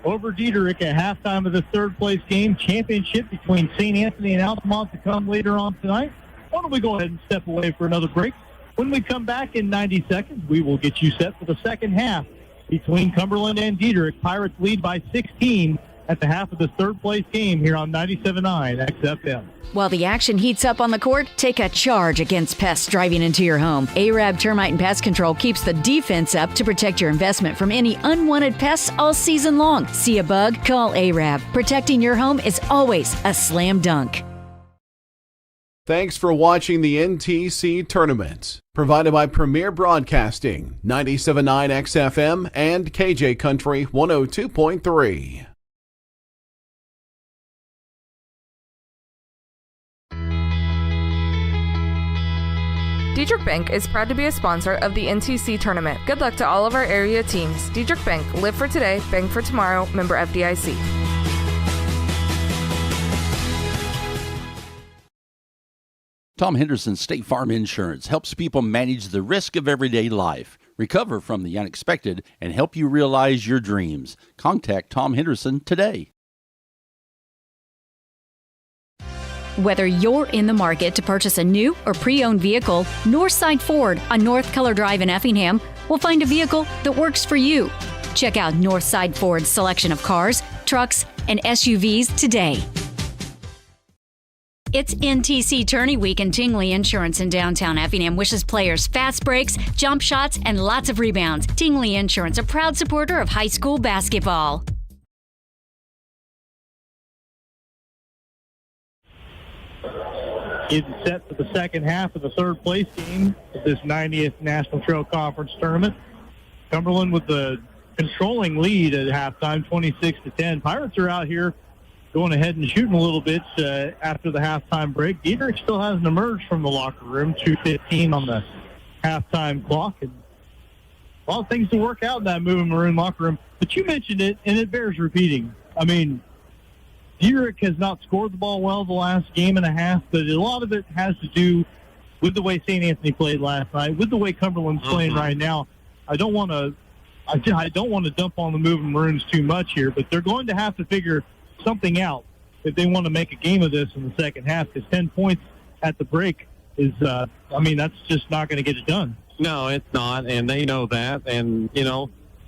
over Dieterich at halftime of the third-place game. Championship between St. Anthony and Altamont to come later on tonight. Why don't we go ahead and step away for another break? When we come back in 90 seconds, we will get you set for the second half between Cumberland and Dieterich. Pirates lead by 16 at the half of the third-place game here on 97.9 XFM. While the action heats up on the court, take a charge against pests driving into your home. Arab Termite and Pest Control keeps the defense up to protect your investment from any unwanted pests all season long. See a bug? Call Arab. Protecting your home is always a slam dunk. Thanks for watching the NTC Tournament, provided by Premier Broadcasting, 97.9 XFM and KJ Country 102.3. Dieterich Bank is proud to be a sponsor of the NTC tournament. Good luck to all of our area teams. Dieterich Bank, live for today, bank for tomorrow, member FDIC. Tom Henderson State Farm Insurance helps people manage the risk of everyday life, recover from the unexpected, and help you realize your dreams. Contact Tom Henderson today. Whether you're in the market to purchase a new or pre-owned vehicle, Northside Ford on North Color Drive in Effingham will find a vehicle that works for you. Check out Northside Ford's selection of cars, trucks, and SUVs today. It's NTC Tourney Week, and Tingley Insurance in downtown Effingham wishes players fast breaks, jump shots, and lots of rebounds. Tingley Insurance, a proud supporter of high school basketball. Getting set for the second half of the third place game of this 90th National Trail Conference tournament. Cumberland with the controlling lead at halftime, 26-10. Pirates are out here going ahead and shooting a little bit after the halftime break. Dieterich still hasn't emerged from the locker room. 2:15 on the halftime clock. And a lot of things to work out in that Moving Maroon locker room. But you mentioned it, and it bears repeating. I mean, Dieterich has not scored the ball well the last game and a half, but a lot of it has to do with the way St. Anthony played last night, with the way Cumberland's playing right now. I don't want to dump on the Moving Maroons too much here, but they're going to have to figure something out if they want to make a game of this in the second half, because 10 points at the break is, that's just not going to get it done. No, it's not, and they know that. And,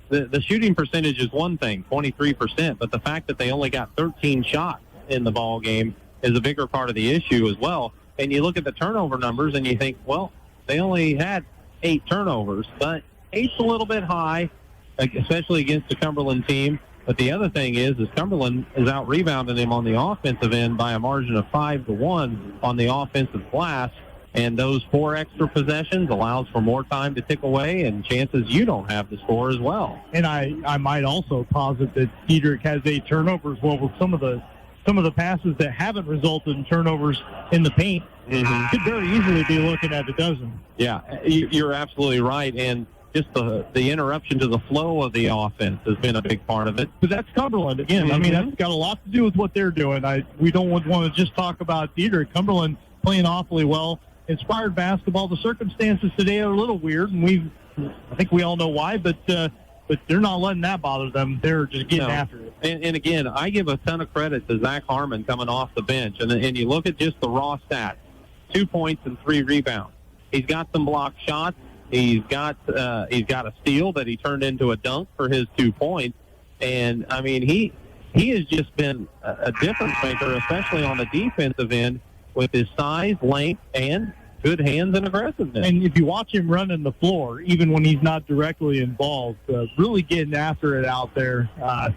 the shooting percentage is one thing, 23%, but the fact that they only got 13 shots in the ball game is a bigger part of the issue as well. And you look at the turnover numbers and you think, well, they only had 8 turnovers, but 8's a little bit high, especially against the Cumberland team. But the other thing is Cumberland is out-rebounding him on the offensive end by a margin of 5-1 on the offensive glass. And those 4 extra possessions allows for more time to tick away and chances you don't have to score as well. And I might also posit that Dieterich has 8 turnovers. Well, with some of the passes that haven't resulted in turnovers in the paint, could very easily be looking at a dozen. Yeah, you're absolutely right. And just the interruption to the flow of the offense has been a big part of it. But that's Cumberland again. I mean, that's got a lot to do with what they're doing. We don't want to just talk about Dieterich. Cumberland playing awfully well. Inspired basketball. The circumstances today are a little weird, and I think we all know why, but they're not letting that bother them. They're just getting after it. And again, I give a ton of credit to Zach Harmon coming off the bench. And you look at just the raw stats, 2 points and 3 rebounds. He's got some blocked shots. He's got a steal that he turned into a dunk for his 2 points. And, I mean, he has just been a difference maker, especially on the defensive end, with his size, length, and good hands and aggressiveness. And if you watch him running the floor, even when he's not directly involved, really getting after it out there. I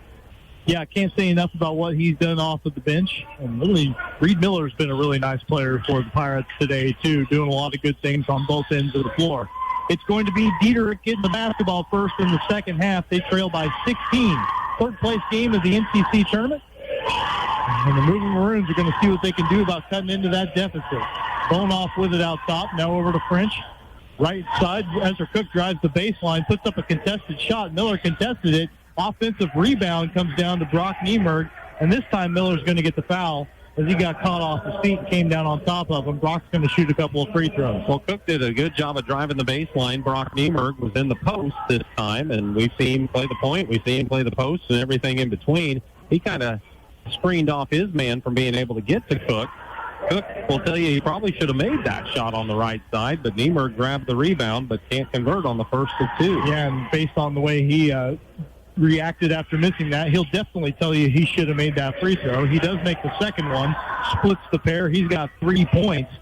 can't say enough about what he's done off of the bench. And really, Reed Miller's been a really nice player for the Pirates today, too, doing a lot of good things on both ends of the floor. It's going to be Dieterich getting the basketball first in the second half. They trail by 16. Third place game of the NTC tournament. And the Moving Maroons are going to see what they can do about cutting into that deficit. Bone off with it out top. Now over to French. Right side, Ezra Cook drives the baseline, puts up a contested shot. Miller contested it. Offensive rebound comes down to Brock Niemerg. And this time Miller's going to get the foul as he got caught off his feet and came down on top of him. Brock's going to shoot a couple of free throws. Well, Cook did a good job of driving the baseline. Brock Niemerg was in the post this time, and we've seen him play the point. We've seen him play the post and everything in between. He kind of screened off his man from being able to get to Cook. Cook will tell you he probably should have made that shot on the right side, but Niemerg grabbed the rebound but can't convert on the first of 2. Yeah, and based on the way he reacted after missing that, he'll definitely tell you he should have made that free throw. He does make the second one, splits the pair. He's got 3 points,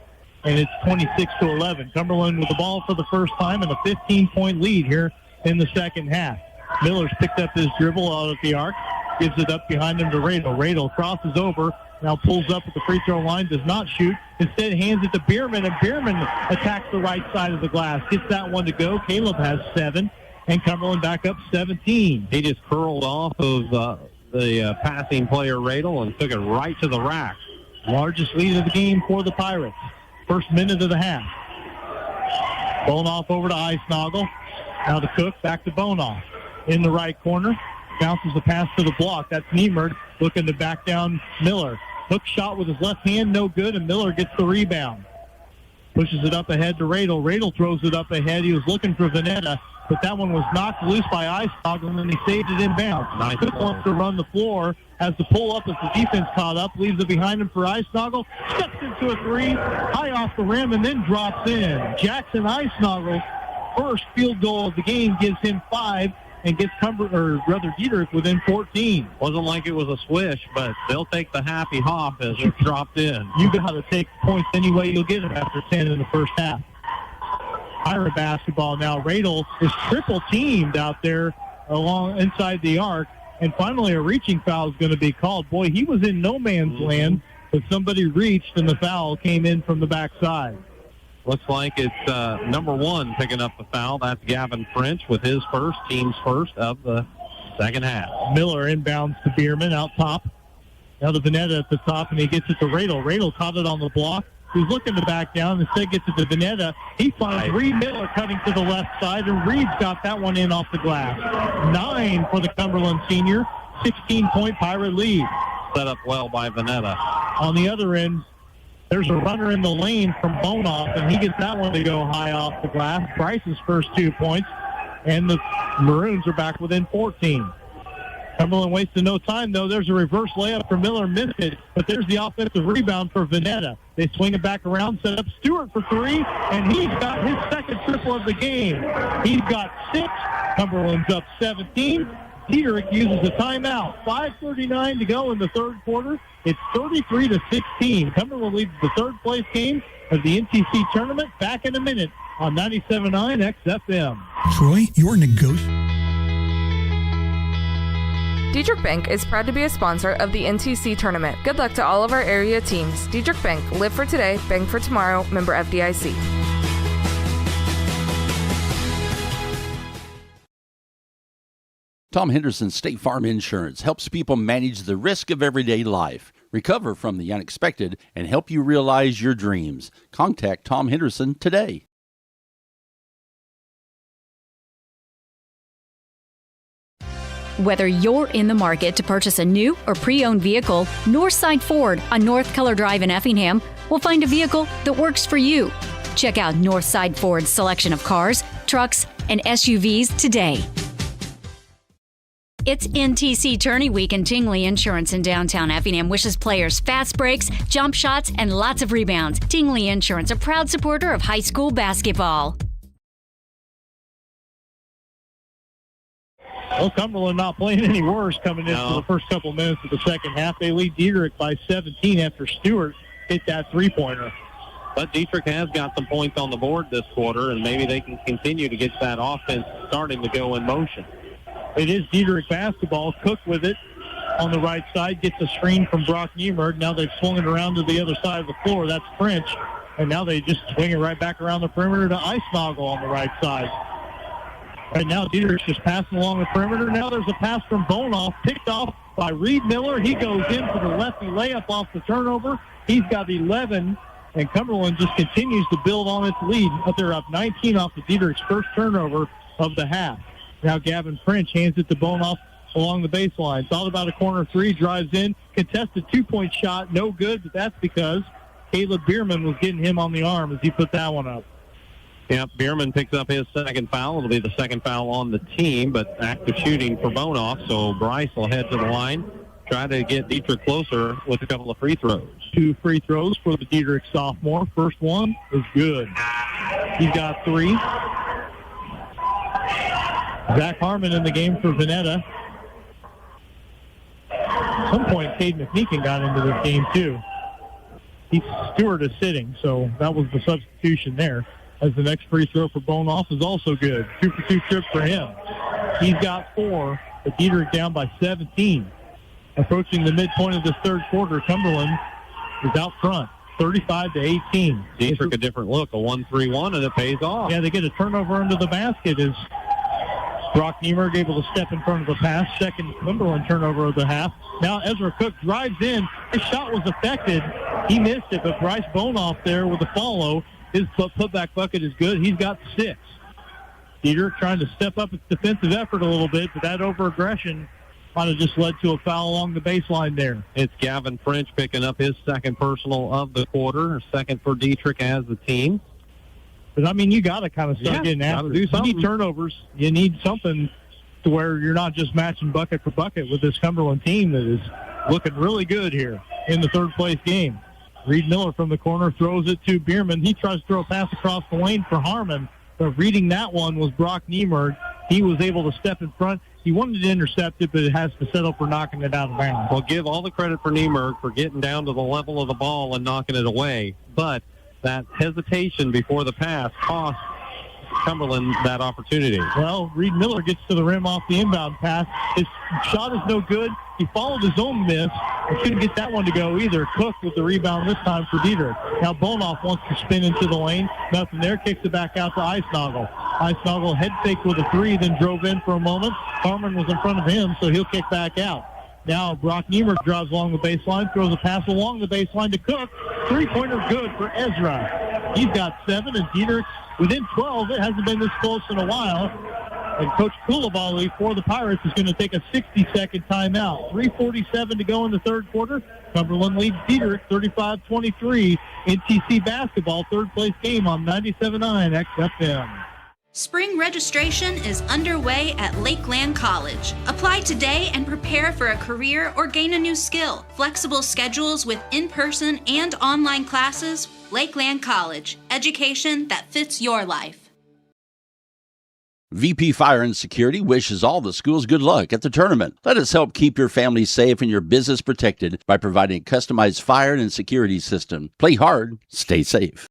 and it's 26-11. Cumberland with the ball for the first time and a 15-point lead here in the second half. Miller's picked up his dribble out at the arc, gives it up behind him to Radel. Radel crosses over, now pulls up at the free throw line, does not shoot. Instead hands it to Bierman, and Bierman attacks the right side of the glass. Gets that one to go. Caleb has 7, and Cumberland back up 17. He just curled off of the passing player Radel and took it right to the rack. Largest lead of the game for the Pirates. First minute of the half. Bonoff over to Eisnagel. Now to Cook, back to Bonoff. In the right corner, bounces the pass to the block. That's Niemert looking to back down Miller. Hook shot with his left hand, no good, and Miller gets the rebound. Pushes it up ahead to Radel. Radel throws it up ahead. He was looking for Veneta, but that one was knocked loose by Eisnagel, and then he saved it inbounds. Nice. Cook wants to run the floor, has to pull up as the defense caught up, leaves it behind him for Eisnagel, steps into a three, high off the rim, and then drops in. Jackson Eisnagel's first field goal of the game gives him 5 and gets Dieterich within 14. Wasn't like it was a swish, but they'll take the happy hop as it dropped in. You got to take points any way you'll get them after 10 in the first half. Pirate basketball now. Radel is triple teamed out there along inside the arc, and finally a reaching foul is going to be called. Boy, he was in no man's land, but somebody reached and the foul came in from the backside. Looks like it's number 1 picking up the foul. That's Gavin French with his team's first of the second half. Miller inbounds to Bierman out top. Now to Veneta at the top, and he gets it to Radel. Radel caught it on the block. He's looking to back down. Instead gets it to Veneta. He finds Reed Miller cutting to the left side, and Reed's got that one in off the glass. 9 for the Cumberland senior. 16-point Pirate lead. Set up well by Veneta. On the other end, there's a runner in the lane from Bonoff, and he gets that one to go high off the glass. Bryce's first 2 points, and the Maroons are back within 14. Cumberland wasted no time, though. There's a reverse layup for Miller, missed it, but there's the offensive rebound for Veneta. They swing it back around, set up Stewart for 3, and he's got his second triple of the game. He's got 6. Cumberland's up 17. Dieterich uses a timeout. 5:39 to go in the third quarter. It's 33-16. Cumberland leads the third-place game of the NTC tournament. Back in a minute on 97.9 XFM. Troy, your Dietrich Bank is proud to be a sponsor of the NTC tournament. Good luck to all of our area teams. Dietrich Bank, live for today, bank for tomorrow, member FDIC. Tom Henderson State Farm Insurance helps people manage the risk of everyday life, recover from the unexpected, and help you realize your dreams. Contact Tom Henderson today. Whether you're in the market to purchase a new or pre-owned vehicle, Northside Ford on North Color Drive in Effingham will find a vehicle that works for you. Check out Northside Ford's selection of cars, trucks, and SUVs today. It's NTC Tourney Week, and Tingley Insurance in downtown Effingham wishes players fast breaks, jump shots, and lots of rebounds. Tingley Insurance, a proud supporter of high school basketball. Well, Cumberland not playing any worse coming into the first couple minutes of the second half. They lead Dieterich by 17 after Stewart hit that three-pointer. But Dieterich has got some points on the board this quarter, and maybe they can continue to get that offense starting to go in motion. It is Dieterich basketball. Cook with it on the right side. Gets a screen from Brock Niemerg. Now they've swung it around to the other side of the floor. That's French. And now they just swing it right back around the perimeter to Eisnagel on the right side. Right now, Dieterich's just passing along the perimeter. Now there's a pass from Bonoff, picked off by Reed Miller. He goes in for the lefty layup off the turnover. He's got 11, and Cumberland just continues to build on its lead. But they're up 19 off the Dieterich's first turnover of the half. Now Gavin French hands it to Bonoff along the baseline. Thought about a corner three, drives in, contested two-point shot, no good, but that's because Caleb Bierman was getting him on the arm as he put that one up. Yep, Bierman picks up his second foul. It'll be the second foul on the team, but active shooting for Bonoff, so Bryce will head to the line, try to get Dieterich closer with a couple of free throws. 2 free throws for the Dieterich sophomore. First one is good. He's got 3. Zach Harmon in the game for Veneta. At some point, Cade McMeekin got into this game, too. Stewart is sitting, so that was the substitution there. As the next free throw for Bonoff is also good. 2-for-2 trip for him. He's got 4, but Dieterich down by 17. Approaching the midpoint of this third quarter, Cumberland is out front, 35-18. Dieterich a different look, a 1-3-1, and it pays off. Yeah, they get a turnover under the basket as Brock Niemerg able to step in front of the pass. Second Cumberland turnover of the half. Now Ezra Cook drives in. His shot was affected. He missed it, but Bryce Bonoff there with a follow His putback bucket is good. He's got 6. Dieterich trying to step up its defensive effort a little bit, but that over-aggression might have just led to a foul along the baseline there. It's Gavin French picking up his second personal of the quarter, second for Dieterich as the team. But, I mean, you got to kind of start getting after it. You need turnovers. You need something to where you're not just matching bucket for bucket with this Cumberland team that is looking really good here in the third-place game. Reed Miller from the corner throws it to Bierman. He tries to throw a pass across the lane for Harmon. But reading that one was Brock Niemerg. He was able to step in front. He wanted to intercept it, but it has to settle for knocking it out of bounds. Well, give all the credit for Niemerg for getting down to the level of the ball and knocking it away. But that hesitation before the pass cost Cumberland that opportunity. Well, Reed Miller gets to the rim off the inbound pass. His shot is no good. He followed his own miss. He couldn't get that one to go either. Cook with the rebound this time for Dieterich. Now Bonoff wants to spin into the lane. Nothing there. Kicks it back out to Eisnagel. Eisnagel head fake with a 3, then drove in for a moment. Harmon was in front of him, so he'll kick back out. Now Brock Niemerg drives along the baseline, throws a pass along the baseline to Cook. 3-pointer good for Ezra. He's got 7, and Dieterich within 12. It hasn't been this close in a while. And Coach Coulibaly for the Pirates is going to take a 60-second timeout. 3:47 to go in the third quarter. Cumberland leads Dieterich 35-23. NTC basketball, third-place game on 97.9 XFM. Spring registration is underway at Lakeland College. Apply today and prepare for a career or gain a new skill. Flexible schedules with in-person and online classes. Lakeland College. Education that fits your life. VP Fire and Security wishes all the schools good luck at the tournament. Let us help keep your family safe and your business protected by providing a customized fire and security system. Play hard, stay safe.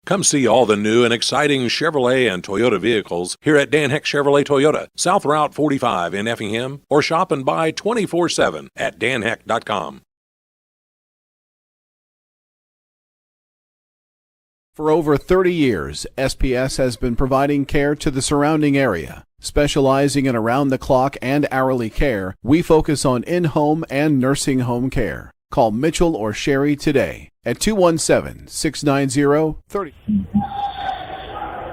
Come see all the new and exciting Chevrolet and Toyota vehicles here at Dan Heck Chevrolet Toyota, South Route 45 in Effingham, or shop and buy 24/7 at danheck.com. For over 30 years, SPS has been providing care to the surrounding area. Specializing in around-the-clock and hourly care, we focus on in-home and nursing home care. Call Mitchell or Sherry today at 217-690-30.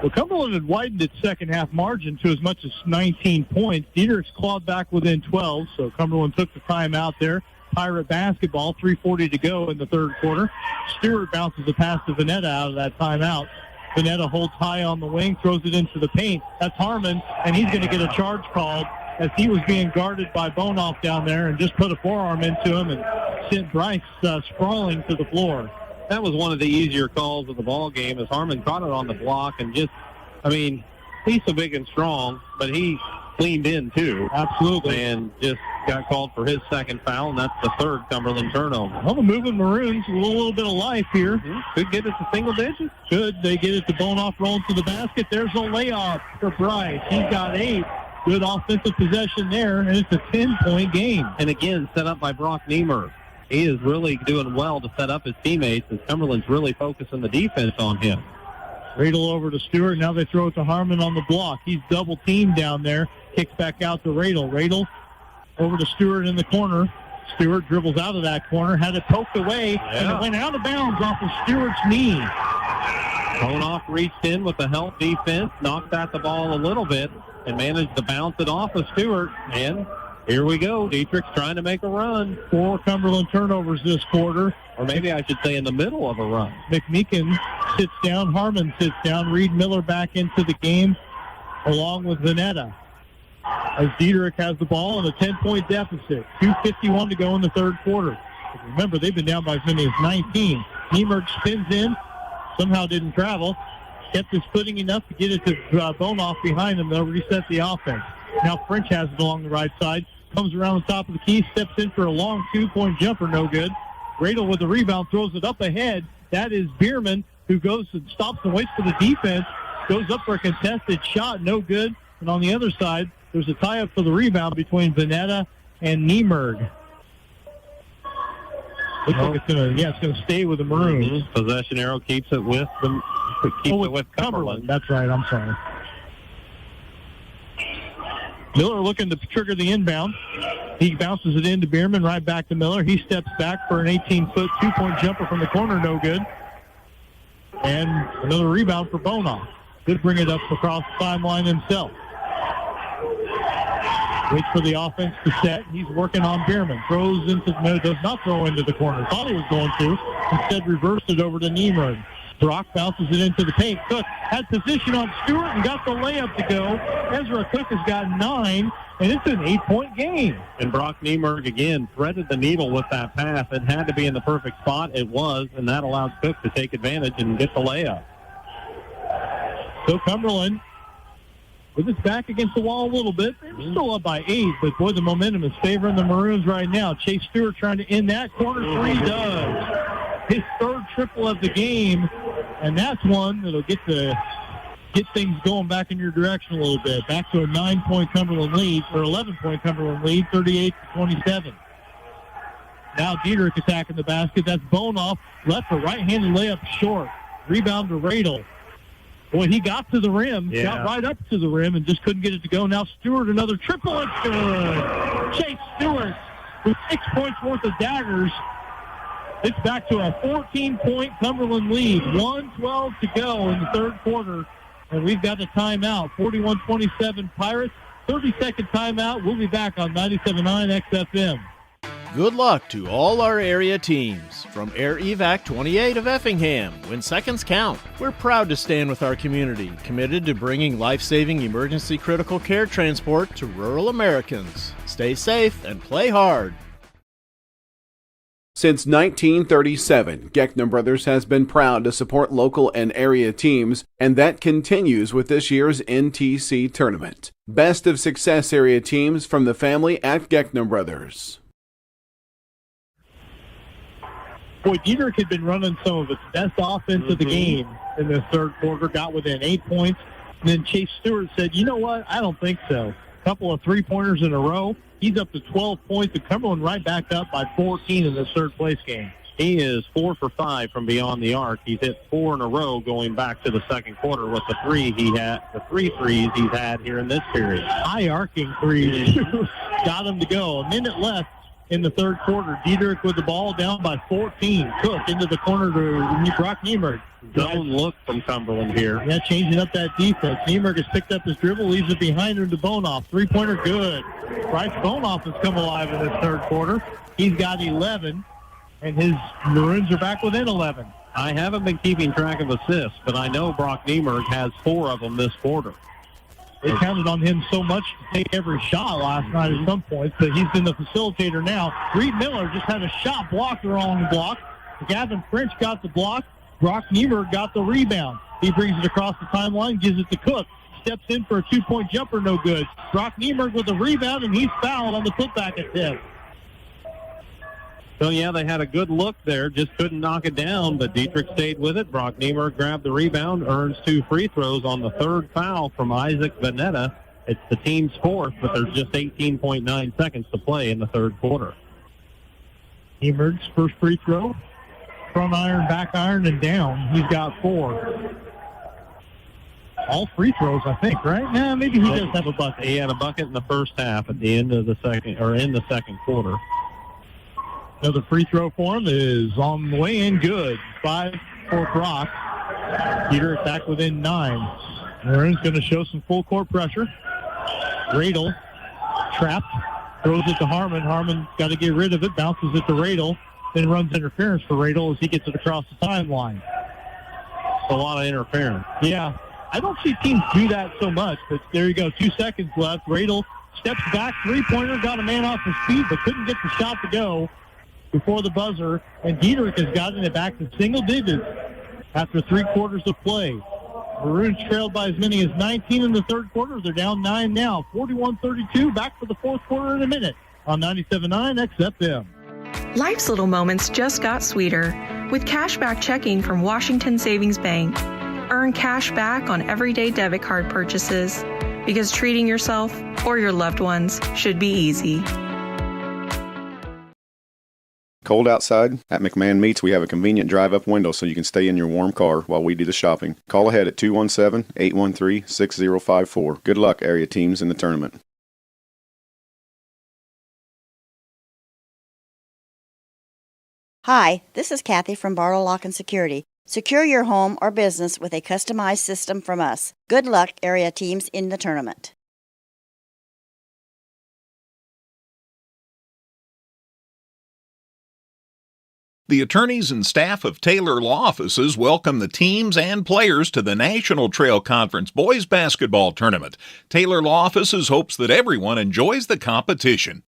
Well, Cumberland had widened its second-half margin to as much as 19 points. Dieterich's clawed back within 12, so Cumberland took the time out there. Pirate basketball, 3:40 to go in the third quarter. Stewart bounces the pass to Vanetta out of that timeout. Vanetta holds high on the wing, throws it into the paint. That's Harmon, and he's going to get a charge called as he was being guarded by Bonoff down there and just put a forearm into him and sent Bryce sprawling to the floor. That was one of the easier calls of the ball game as Harmon caught it on the block and just, I mean, he's so big and strong, but he leaned in too. Absolutely. And just got called for his second foul, and that's the third Cumberland turnover. Well, the moving Maroons with a little bit of life here. Could get it to single digits. Could. They get it to Bonoff, rolling to the basket. There's a layup for Bryce. He's got 8. Good offensive possession there, and it's a 10-point game. And again, set up by Brock Niemerg. He is really doing well to set up his teammates as Cumberland's really focusing the defense on him. Radel over to Stewart. Now they throw it to Harmon on the block. He's double-teamed down there. Kicks back out to Radel. Radel over to Stewart in the corner. Stewart dribbles out of that corner, had it poked away, and it went out of bounds off of Stewart's knee. Bonoff reached in with the help defense, knocked at the ball a little bit, and managed to bounce it off of Stewart. And here we go. Dieterich's trying to make a run. 4 Cumberland turnovers this quarter. Or maybe I should say in the middle of a run. McMeekin sits down. Harmon sits down. Reed Miller back into the game along with Vanetta. As Dieterich has the ball in a 10-point deficit. 2:51 to go in the third quarter. But remember, they've been down by as many as 19. Niemerg spins in. Somehow didn't travel. Kept his footing enough to get it to Bonoff behind him. They'll reset the offense. Now French has it along the right side. Comes around the top of the key. Steps in for a long 2-point jumper. No good. Radel with the rebound. Throws it up ahead. That is Bierman, who goes and stops and waits for the defense. Goes up for a contested shot. No good. And on the other side, there's a tie-up for the rebound between Vanetta and Niemerg. Looks like it's going to stay with the Maroons. Possession arrow keeps it with them. Keeps it with Cumberland. That's right. I'm sorry. Miller looking to trigger the inbound. He bounces it into Bierman, right back to Miller. He steps back for an 18-foot two-point jumper from the corner, no good. And another rebound for Bonoff. Could bring it up across the timeline himself. Waits for the offense to set. He's working on Bierman. Throws into, no, does not throw into the corner. Thought he was going to. Instead reversed it over to Niemerg. Brock bounces it into the paint. Cook had position on Stewart and got the layup to go. Ezra Cook has got 9, and it's an 8-point game. And Brock Niemerg again threaded the needle with that pass. It had to be in the perfect spot. It was, and that allowed Cook to take advantage and get the layup. So Cumberland with its back against the wall a little bit. They're still up by 8, but boy, the momentum is favoring the Maroons right now. Chase Stewart trying to end that. Corner three does. His third triple of the game, and that's one that'll get things going back in your direction a little bit. Back to a 9-point Cumberland lead, or 11-point Cumberland lead, 38-27. Now Dieterich attacking the basket. That's Bonoff. Left a right-handed layup short. Rebound to Radel. Boy, he got to the rim, got right up to the rim, and just couldn't get it to go. Now Stewart, another triple. It's good. Chase Stewart with 6 points worth of daggers. It's back to a 14-point Cumberland lead. 1:12 to go in the third quarter, and we've got a timeout. 41-27 Pirates. 30-second timeout. We'll be back on 97.9 XFM. Good luck to all our area teams. From Air Evac 28 of Effingham, when seconds count, we're proud to stand with our community, committed to bringing life-saving emergency critical care transport to rural Americans. Stay safe and play hard. Since 1937, Geckner Brothers has been proud to support local and area teams, and that continues with this year's NTC tournament. Best of Success area teams from the family at Geckner Brothers. Boy, Dieterich had been running some of its best offense of the game in the third quarter, got within 8 points. And then Chase Stewart said, you know what, I don't think so. A couple of three-pointers in a row. He's up to 12 points, and Cumberland right back up by 14 in this third-place game. He is 4 for 5 from beyond the arc. He's hit 4 in a row going back to the second quarter with the three threes he's had here in this period. High-arcing threes. Got him to go. A minute left in the third quarter. Dieterich with the ball down by 14. Cook into the corner to Brock Niemerg. Zone look from Cumberland here. Yeah, changing up that defense. Niemerg has picked up his dribble, leaves it behind him to Bonoff. Three-pointer good. Bryce Bonoff has come alive in this third quarter. He's got 11, and his Maroons are back within 11. I haven't been keeping track of assists, but I know Brock Niemerg has 4 of them this quarter. They counted on him so much to take every shot last night at some points, but he's been the facilitator now. Reed Miller just had a shot blocked the wrong block. Gavin French got the block. Brock Niemerg got the rebound. He brings it across the timeline, gives it to Cook. Steps in for a two-point jumper, no good. Brock Niemerg with the rebound, and he's fouled on the putback attempt. So, yeah, they had a good look there, just couldn't knock it down, but Dieterich stayed with it. Brock Niemerg grabbed the rebound, earns 2 free throws on the third foul from Isaac Vanetta. It's the team's 4th, but there's just 18.9 seconds to play in the third quarter. Niemerg's first free throw, front iron, back iron, and down. He's got 4. All free throws, I think, right? Yeah, maybe he does have a bucket. He had a bucket in the first half at the end of the second, or in the second quarter. Another free throw for him is on the way in, good. 5 for Brock. Dieterich back within 9. Maroon's going to show some full court pressure. Radel trapped, throws it to Harmon. Harmon got to get rid of it, bounces it to Radel, then runs interference for Radel as he gets it across the timeline. A lot of interference. Yeah, I don't see teams do that so much, but there you go. 2 seconds left. Radel steps back, three-pointer, got a man off his feet, but couldn't get the shot to go before the buzzer, and Dieterich has gotten it back to single digits after 3 quarters of play. Maroons trailed by as many as 19 in the third quarter. They're down 9 now. 41-32, back for the fourth quarter in a minute on 97.9 XFM. Life's little moments just got sweeter with cashback checking from Washington Savings Bank. Earn cash back on everyday debit card purchases because treating yourself or your loved ones should be easy. Cold outside? At McMahon Meats, we have a convenient drive-up window so you can stay in your warm car while we do the shopping. Call ahead at 217-813-6054. Good luck, area teams, in the tournament. Hi, this is Kathy from Barlow Lock and Security. Secure your home or business with a customized system from us. Good luck, area teams in the tournament. The attorneys and staff of Taylor Law Offices welcome the teams and players to the National Trail Conference Boys Basketball Tournament. Taylor Law Offices hopes that everyone enjoys the competition.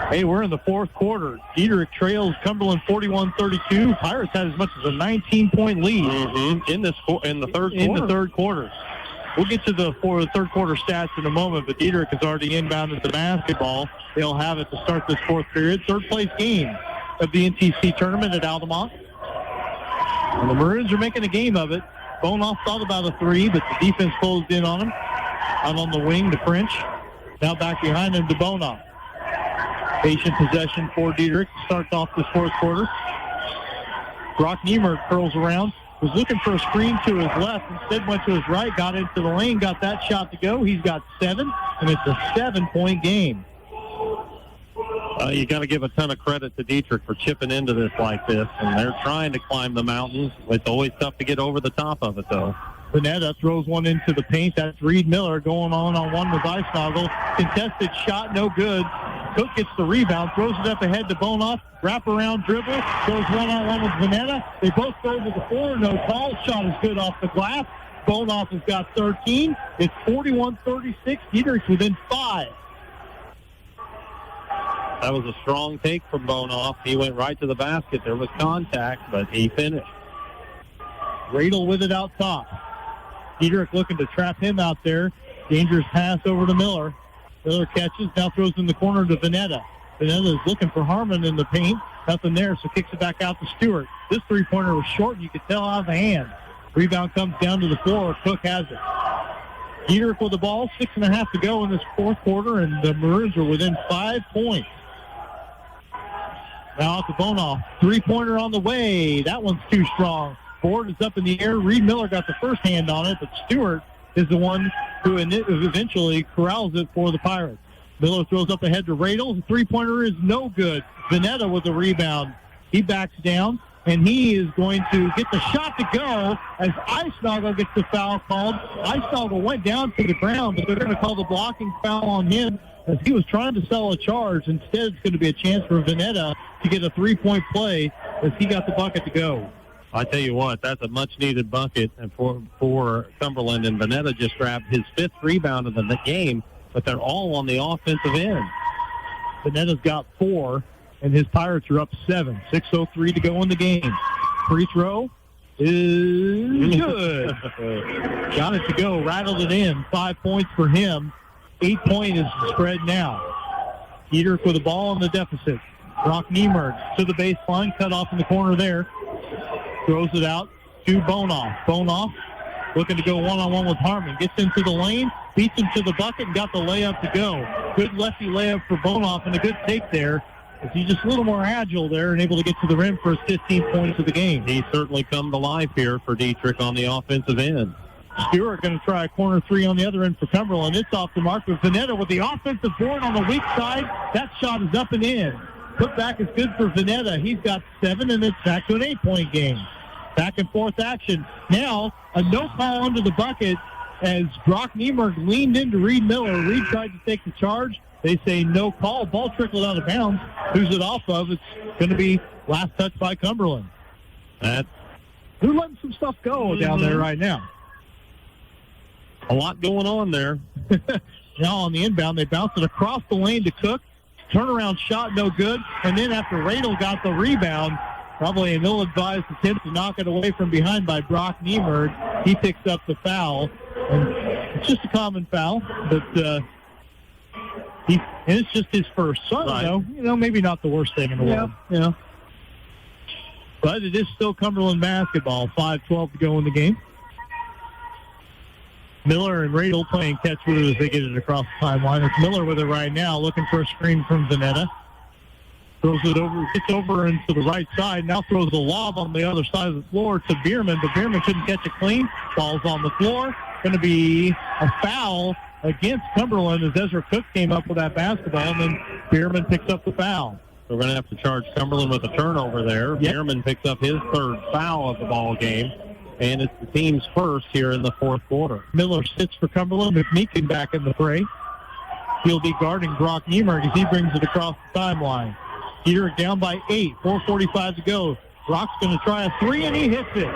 Hey, we're in the fourth quarter. Dieterich trails Cumberland 41-32. Pirates had as much as a 19-point lead in the third quarter. We'll get to the third quarter stats in a moment, but Dieterich has already inbounded the basketball. They'll have it to start this fourth period. Third place game of the NTC tournament at Altamont. And the Maroons are making a game of it. Bonoff thought about a three, but the defense closed in on him. Out on the wing to French. Now back behind him to Bonoff. Patient possession for Dieterich. Starts off this fourth quarter. Brock Niemer curls around. Was looking for a screen to his left. Instead went to his right. Got into the lane. Got that shot to go. He's got 7, and it's a 7-point game. You got to give a ton of credit to Dieterich for chipping into this like this, and they're trying to climb the mountains. It's always tough to get over the top of it, though. Vanetta throws one into the paint. That's Reed Miller going on one with Eisnagel. Contested shot, no good. Cook gets the rebound, throws it up ahead to Bonoff. Wrap-around dribble, goes one-on-one with Vanetta. They both go to the floor, no call. Shot is good off the glass. Bonoff has got 13. It's 41-36. Dieterich's within 5. That was a strong take from Bonoff. He went right to the basket. There was contact, but he finished. Radel with it out top. Dieterich looking to trap him out there. Dangerous pass over to Miller. Miller catches, now throws in the corner to Vanetta. Vanetta is looking for Harmon in the paint. Nothing there, so kicks it back out to Stewart. This three-pointer was short, and you could tell out of the hand. Rebound comes down to the floor. Cook has it. Dieterich with the ball, 6.5 to go in this fourth quarter, and the Maroons are within 5 points. Now out to Bonoff. Three-pointer on the way. That one's too strong. Board is up in the air. Reed Miller got the first hand on it, but Stewart is the one who eventually corrals it for the Pirates. Miller throws up ahead to Radel. The three-pointer is no good. Vanetta with the rebound. He backs down, and he is going to get the shot to go as Eisnagel gets the foul called. Eisnagel went down to the ground, but they're going to call the blocking foul on him as he was trying to sell a charge. Instead, it's going to be a chance for Vanetta to get a three-point play as he got the bucket to go. I tell you what, that's a much-needed bucket for Cumberland, and Vanetta just grabbed his 5th rebound of the game, but they're all on the offensive end. Vanetta's got 4, and his Pirates are up 7. 6:03 to go in the game. Free throw is good. Got it to go, rattled it in. 5 points for him. 8-point is the spread now. Dieterich with the ball in the deficit. Brock Niemer to the baseline, cut off in the corner there. Throws it out to Bonoff. Bonoff looking to go one-on-one with Harmon. Gets into the lane, beats him to the bucket, and got the layup to go. Good lefty layup for Bonoff, and a good take there. As he's just a little more agile there and able to get to the rim for his 15 points of the game. He's certainly come to life here for Dieterich on the offensive end. Stewart going to try a corner three on the other end for Cumberland. It's off the mark with Vanetta with the offensive board on the weak side. That shot is up and in. Put back is good for Vanetta. He's got 7, and it's back to an 8-point game. Back and forth action. Now, a no call under the bucket as Brock Niemer leaned into Reed Miller. Reed tried to take the charge. They say no call. Ball trickled out of bounds. Who's it off of? It's going to be last touch by Cumberland. They're letting some stuff go down there right now. A lot going on there. Now on the inbound, they bounce it across the lane to Cook. Turnaround shot, no good. And then after Radel got the rebound, probably an ill-advised attempt to knock it away from behind by Brock Niemer. He picks up the foul. And it's just a common foul, but and it's just his first. So I don't know, maybe not the worst thing in the world. Yeah. But it is still Cumberland basketball. 5:12 to go in the game. Miller and Radel playing catch with it as they get it across the timeline. It's Miller with it right now, looking for a screen from Vanetta. Throws it over, gets over into the right side. Now throws a lob on the other side of the floor to Bierman, but Bierman couldn't catch it clean. Ball's on the floor. Going to be a foul against Cumberland as Ezra Cook came up with that basketball, and then Bierman picks up the foul. We're going to have to charge Cumberland with a turnover there. Yep. Bierman picks up his third foul of the ball game, and it's the team's first here in the fourth quarter. Miller sits for Cumberland. McMeekin back in the fray. He'll be guarding Brock Niemer as he brings it across the timeline. Dieterich down by 8, 4:45 to go. Brock's going to try a three, and he hits it.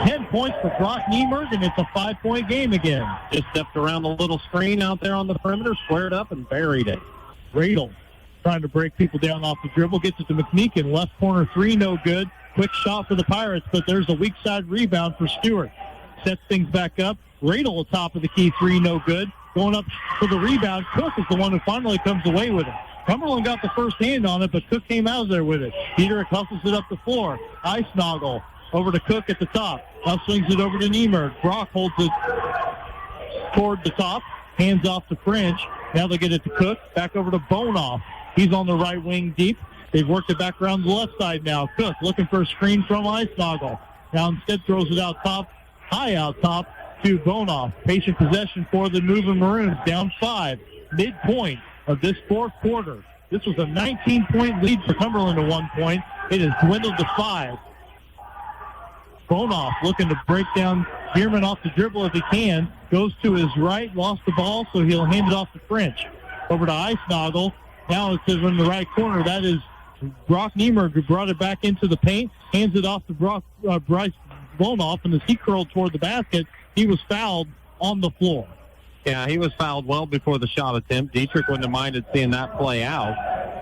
10 points for Brock Niemer, and it's a 5-point game again. Just stepped around the little screen out there on the perimeter, squared up, and buried it. Radel trying to break people down off the dribble, gets it to McMeekin. Left corner three, no good. Quick shot for the Pirates, but there's a weak side rebound for Stewart. Sets things back up. Radel top of the key three, no good. Going up for the rebound. Cook is the one who finally comes away with it. Cumberland got the first hand on it, but Cook came out of there with it. Dieterich hustles it up the floor. Eisnagel over to Cook at the top. Now swings it over to Niemer. Brock holds it toward the top. Hands off to French. Now they get it to Cook. Back over to Bonoff. He's on the right wing deep. They've worked it back around the left side now. Cook looking for a screen from Eisnagel. Now instead throws it out top, high out top to Bonoff. Patient possession for the moving Maroons. Down 5. Midpoint of this fourth quarter. This was a 19-point lead for Cumberland at one point. It has dwindled to 5. Bonoff looking to break down Bierman off the dribble if he can. Goes to his right, lost the ball, so he'll hand it off to French. Over to Eisnagel. Now it's in the right corner. That is Brock Niemer, who brought it back into the paint. Hands it off to Bryce Bonoff, and as he curled toward the basket, he was fouled on the floor. Yeah, he was fouled well before the shot attempt. Dieterich wouldn't have minded seeing that play out.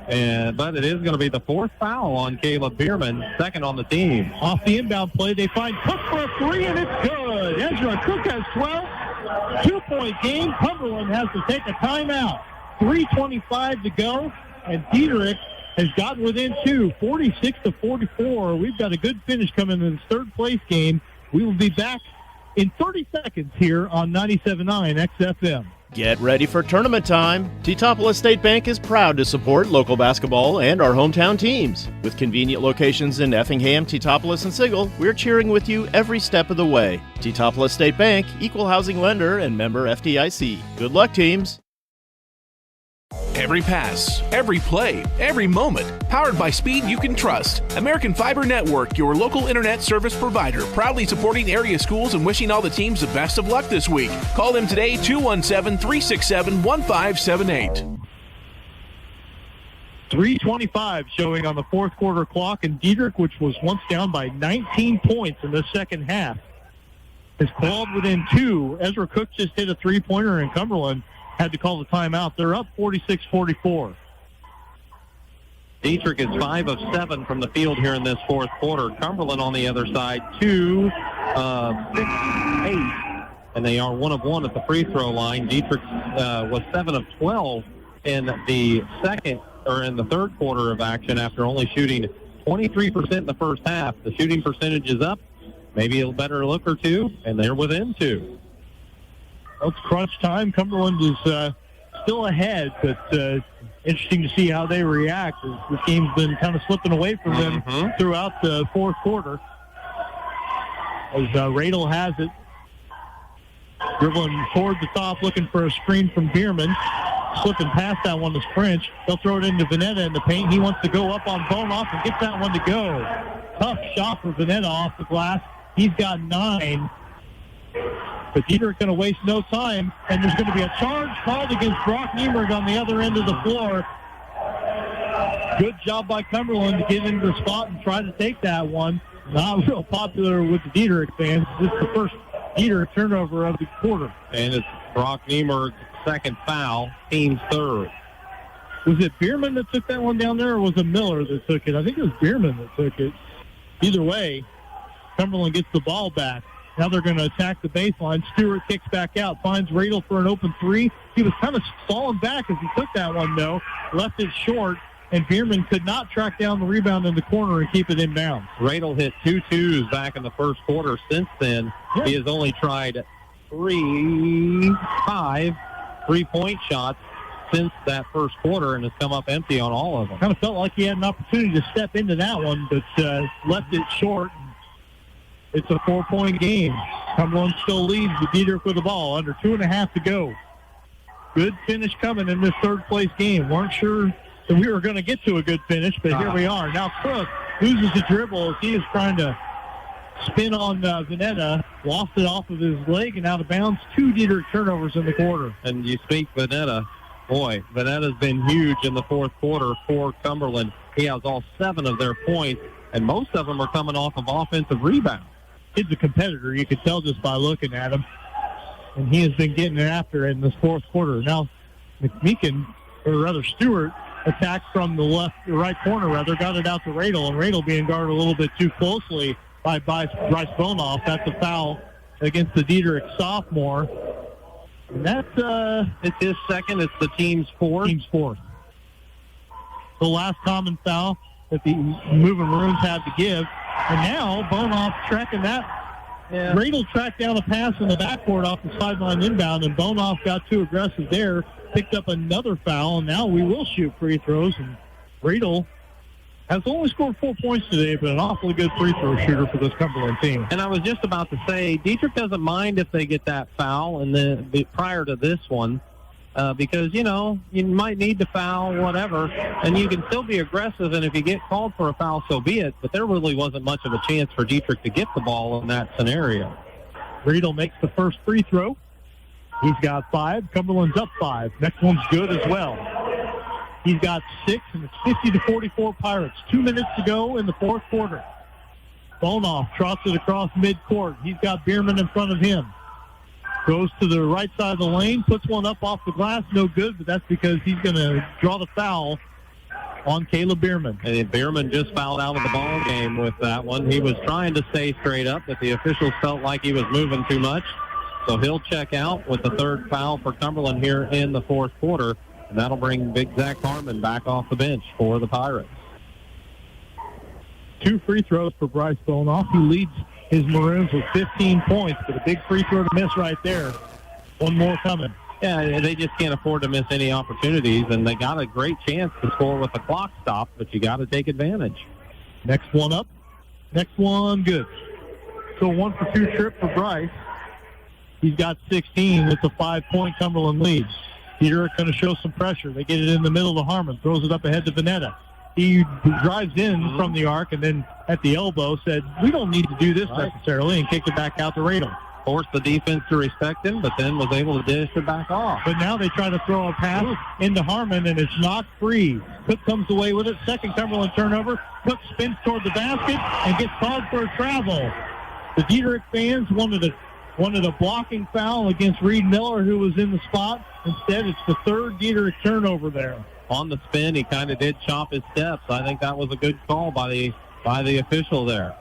But it is going to be the fourth foul on Caleb Bierman, second on the team. Off the inbound play, they find Cook for a three, and it's good. Ezra Cook has 12. 2-point game. Cumberland has to take a timeout. 3:25 to go, and Dieterich has gotten within 2, 46-44. We've got a good finish coming in this third place game. We will be back in 30 seconds here on 97.9 XFM. Get ready for tournament time. Teutopolis State Bank is proud to support local basketball and our hometown teams. With convenient locations in Effingham, Teutopolis, and Sigel, we're cheering with you every step of the way. Teutopolis State Bank, equal housing lender and member FDIC. Good luck, teams. Every pass, every play, every moment. Powered by speed you can trust. American Fiber Network, your local internet service provider. Proudly supporting area schools and wishing all the teams the best of luck this week. Call them today, 217-367-1578. 3:25 showing on the fourth quarter clock, and Dieterich, which was once down by 19 points in the second half, is clawed within 2. Ezra Cook just hit a three-pointer, and Cumberland had to call the timeout. They're up 46-44. Dieterich is 5 of 7 from the field here in this fourth quarter. Cumberland on the other side, 2 of 6, 8, and they are 1 of 1 at the free throw line. Dieterich was 7 of 12 in the third quarter of action after only shooting 23% in the first half. The shooting percentage is up, maybe a better look or two, and they're within 2. Well, it's crunch time. Cumberland is still ahead, but interesting to see how they react. This game's been kind of slipping away from them throughout the fourth quarter. As Radel has it, dribbling toward the top, looking for a screen from Bierman. Slipping past that one is French. They'll throw it into Vanetta in the paint. He wants to go up on Bonoff and get that one to go. Tough shot for Vanetta off the glass. He's got 9. But Dieterich going to waste no time, and there's going to be a charge called against Brock Niemer on the other end of the floor. Good job by Cumberland to get into the spot and try to take that one. Not real popular with the Dieterich fans. This is the first Dieterich turnover of the quarter. And it's Brock Niemer's second foul, team's third. Was it Bierman that took that one down there, or was it Miller that took it? I think it was Bierman that took it. Either way, Cumberland gets the ball back. Now they're going to attack the baseline. Stewart kicks back out, finds Radel for an open three. He was kind of stalling back as he took that one, though. Left it short, and Bierman could not track down the rebound in the corner and keep it inbounds. Radel hit 2 twos back in the first quarter. Since then, he has only tried 5 3-point shots since that first quarter and has come up empty on all of them. Kind of felt like he had an opportunity to step into that one, but left it short. It's a 4-point game. Cumberland still leads the Dieterich with the ball. Under 2.5 to go. Good finish coming in this third-place game. Weren't sure that we were going to get to a good finish, but here we are. Now Cook loses the dribble as he is trying to spin on Veneta. Lost it off of his leg and out of bounds. 2 Dieterich turnovers in the quarter. And you speak Veneta. Boy, Veneta's been huge in the fourth quarter for Cumberland. He has all 7 of their points, and most of them are coming off of offensive rebounds. He's a competitor. You can tell just by looking at him. And he has been getting after it in this fourth quarter. Now, Stewart attacked from the right corner, got it out to Radel, and Radel being guarded a little bit too closely by Bryce Bonoff. That's a foul against the Dieterich sophomore. And that's it's his second. It's the team's fourth. The last common foul that the Moving Maroons had to give. And now Bonoff tracking that. Yeah. Radel tracked down a pass in the backcourt off the sideline inbound, and Bonoff got too aggressive there, picked up another foul, and now we will shoot free throws. And Radel has only scored 4 points today, but an awfully good free throw shooter for this Cumberland team. And I was just about to say, Dieterich doesn't mind if they get that foul and prior to this one, because, you might need to foul, whatever, and you can still be aggressive, and if you get called for a foul, so be it. But there really wasn't much of a chance for Dieterich to get the ball in that scenario. Radel makes the first free throw. He's got 5. Cumberland's up 5. Next one's good as well. He's got 6, and it's 50-44 Pirates. 2 minutes to go in the fourth quarter. Bonoff trots it across midcourt. He's got Bierman in front of him. Goes to the right side of the lane, puts one up off the glass, no good, but that's because he's going to draw the foul on Caleb Bierman. And Bierman just fouled out of the ball game with that one. He was trying to stay straight up, but the officials felt like he was moving too much. So he'll check out with the third foul for Cumberland here in the fourth quarter, and that'll bring Big Zach Harmon back off the bench for the Pirates. 2 free throws for Bryce Bonoff. He leads his Maroons with 15 points, but a big free throw to miss right there. One more coming. Yeah, they just can't afford to miss any opportunities, and they got a great chance to score with the clock stopped, but you got to take advantage. Next one up. Next one good. So 1 for 2 trip for Bryce. He's got 16. It's a 5-point Cumberland lead. Dieterich going to show some pressure. They get it in the middle to Harmon. Throws it up ahead to Veneta. He drives in from the arc and then at the elbow said, we don't need to do this necessarily, and kicked it back out to Radel. Forced the defense to respect him, but then was able to dish it back off. But now they try to throw a pass into Harmon, and it's knocked free. Cook comes away with it. Second Cumberland turnover. Cook spins toward the basket and gets called for a travel. The Dieterich fans wanted a blocking foul against Reed Miller, who was in the spot. Instead, it's the third Dieterich turnover there. On the spin, he kind of did chop his steps. I think that was a good call by the official there.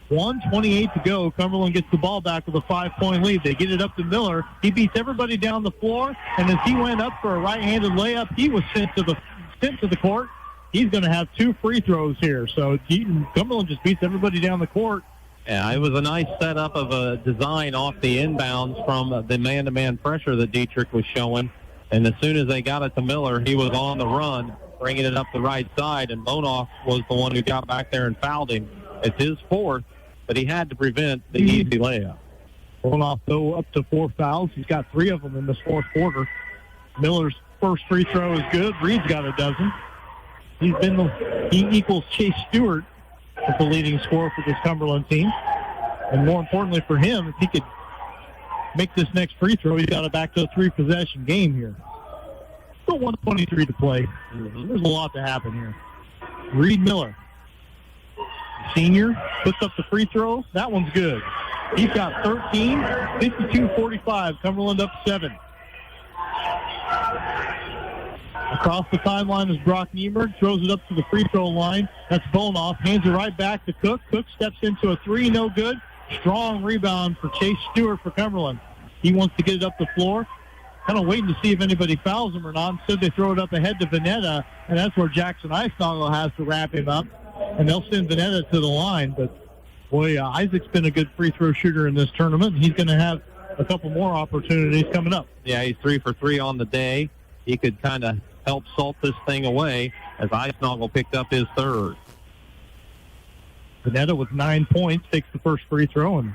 1:28 to go. Cumberland gets the ball back with a 5-point lead. They get it up to Miller. He beats everybody down the floor, and as he went up for a right-handed layup, he was sent to the court. He's going to have 2 free throws here. So Cumberland just beats everybody down the court. Yeah, it was a nice setup of a design off the inbounds from the man-to-man pressure that Dieterich was showing. And as soon as they got it to Miller, he was on the run, bringing it up the right side, and Bonoff was the one who got back there and fouled him. It's his 4th, but he had to prevent the easy layup. Bonoff, though, up to 4 fouls. He's got 3 of them in this fourth quarter. Miller's first free throw is good. Reed's got a dozen. He equals Chase Stewart as the leading scorer for this Cumberland team. And more importantly for him, if he could make this next free throw, he's got it back to a 3-possession game here. Still 1:23 to play. There's a lot to happen here. Reed Miller, senior, puts up the free throw. That one's good. He's got 13, 52-45. Cumberland up 7. Across the timeline is Brock Niemer. Throws it up to the free throw line. That's Bonoff. Hands it right back to Cook. Cook steps into a 3, no good. Strong rebound for Chase Stewart for Cumberland. He wants to get it up the floor. Kind of waiting to see if anybody fouls him or not. Instead, they throw it up ahead to Veneta, and that's where Jackson Eisnagel has to wrap him up. And they'll send Veneta to the line. But, boy, Isaac's been a good free throw shooter in this tournament. He's going to have a couple more opportunities coming up. Yeah, he's 3 for 3 on the day. He could kind of help salt this thing away as Eisnagel picked up his 3rd. Veneta with 9 points takes the first free throw. And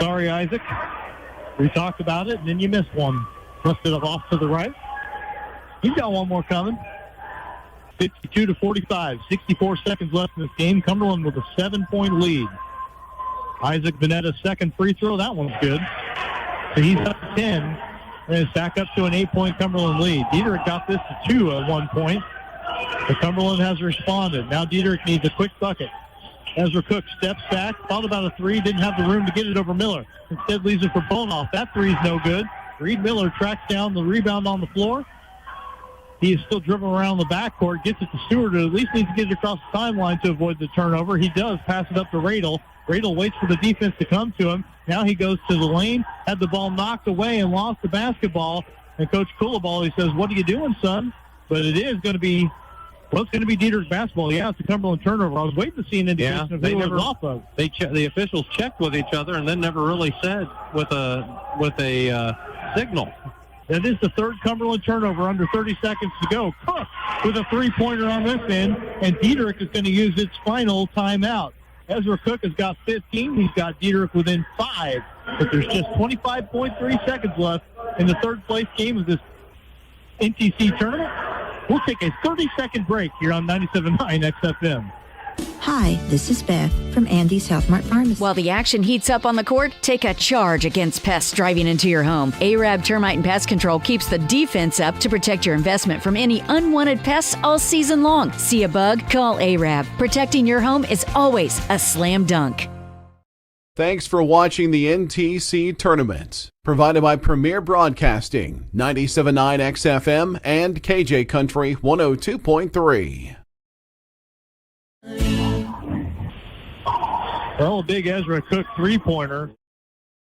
sorry, Isaac. We talked about it, and then you missed one. Left it off to the right. He's got one more coming. 52-45. 64 seconds left in this game. Cumberland with a 7-point lead. Isaac Vanetta's second free throw. That one's good. So he's up to 10. And it's back up to an 8-point Cumberland lead. Dieterich got this to 2 at one point. But Cumberland has responded. Now Dieterich needs a quick bucket. Ezra Cook steps back, thought about a three, didn't have the room to get it over Miller. Instead leaves it for Bonoff. That three's no good. Reed Miller tracks down the rebound on the floor. He is still dribbling around the backcourt, gets it to Stewart, who at least needs to get it across the timeline to avoid the turnover. He does pass it up to Radel. Radel waits for the defense to come to him. Now he goes to the lane, had the ball knocked away and lost the basketball. And Coach Coolaball, he says, "What are you doing, son?" But it is going to be, well, it's going to be Dieterich basketball. Yeah, it's a Cumberland turnover. I was waiting to see an indication of who it was off of. The officials checked with each other and then never really said with a signal. That is the third Cumberland turnover under 30 seconds to go. Cook with a three-pointer on this end, and Dieterich is going to use its final timeout. Ezra Cook has got 15. He's got Dieterich within 5. But there's just 25.3 seconds left in the third-place game of this NTC tournament. We'll take a 30-second break here on 97.9 XFM. Hi, this is Beth from Andy's Health Mart Pharmacy. While the action heats up on the court, take a charge against pests driving into your home. Arab Termite and Pest Control keeps the defense up to protect your investment from any unwanted pests all season long. See a bug? Call Arab. Protecting your home is always a slam dunk. Thanks for watching the NTC Tournament, provided by Premier Broadcasting, 97.9 XFM and KJ Country 102.3. Well, a big Ezra Cook three-pointer.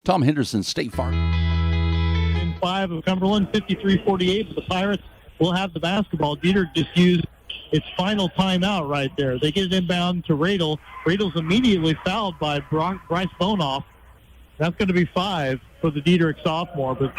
Tom Henderson, State Farm. In 5 of Cumberland, 53-48, but the Pirates will have the basketball. Dieterich just used its final timeout right there. They get it inbound to Radel. Radel's immediately fouled by Bryce Bonoff. That's going to be 5 for the Dieterich sophomore, but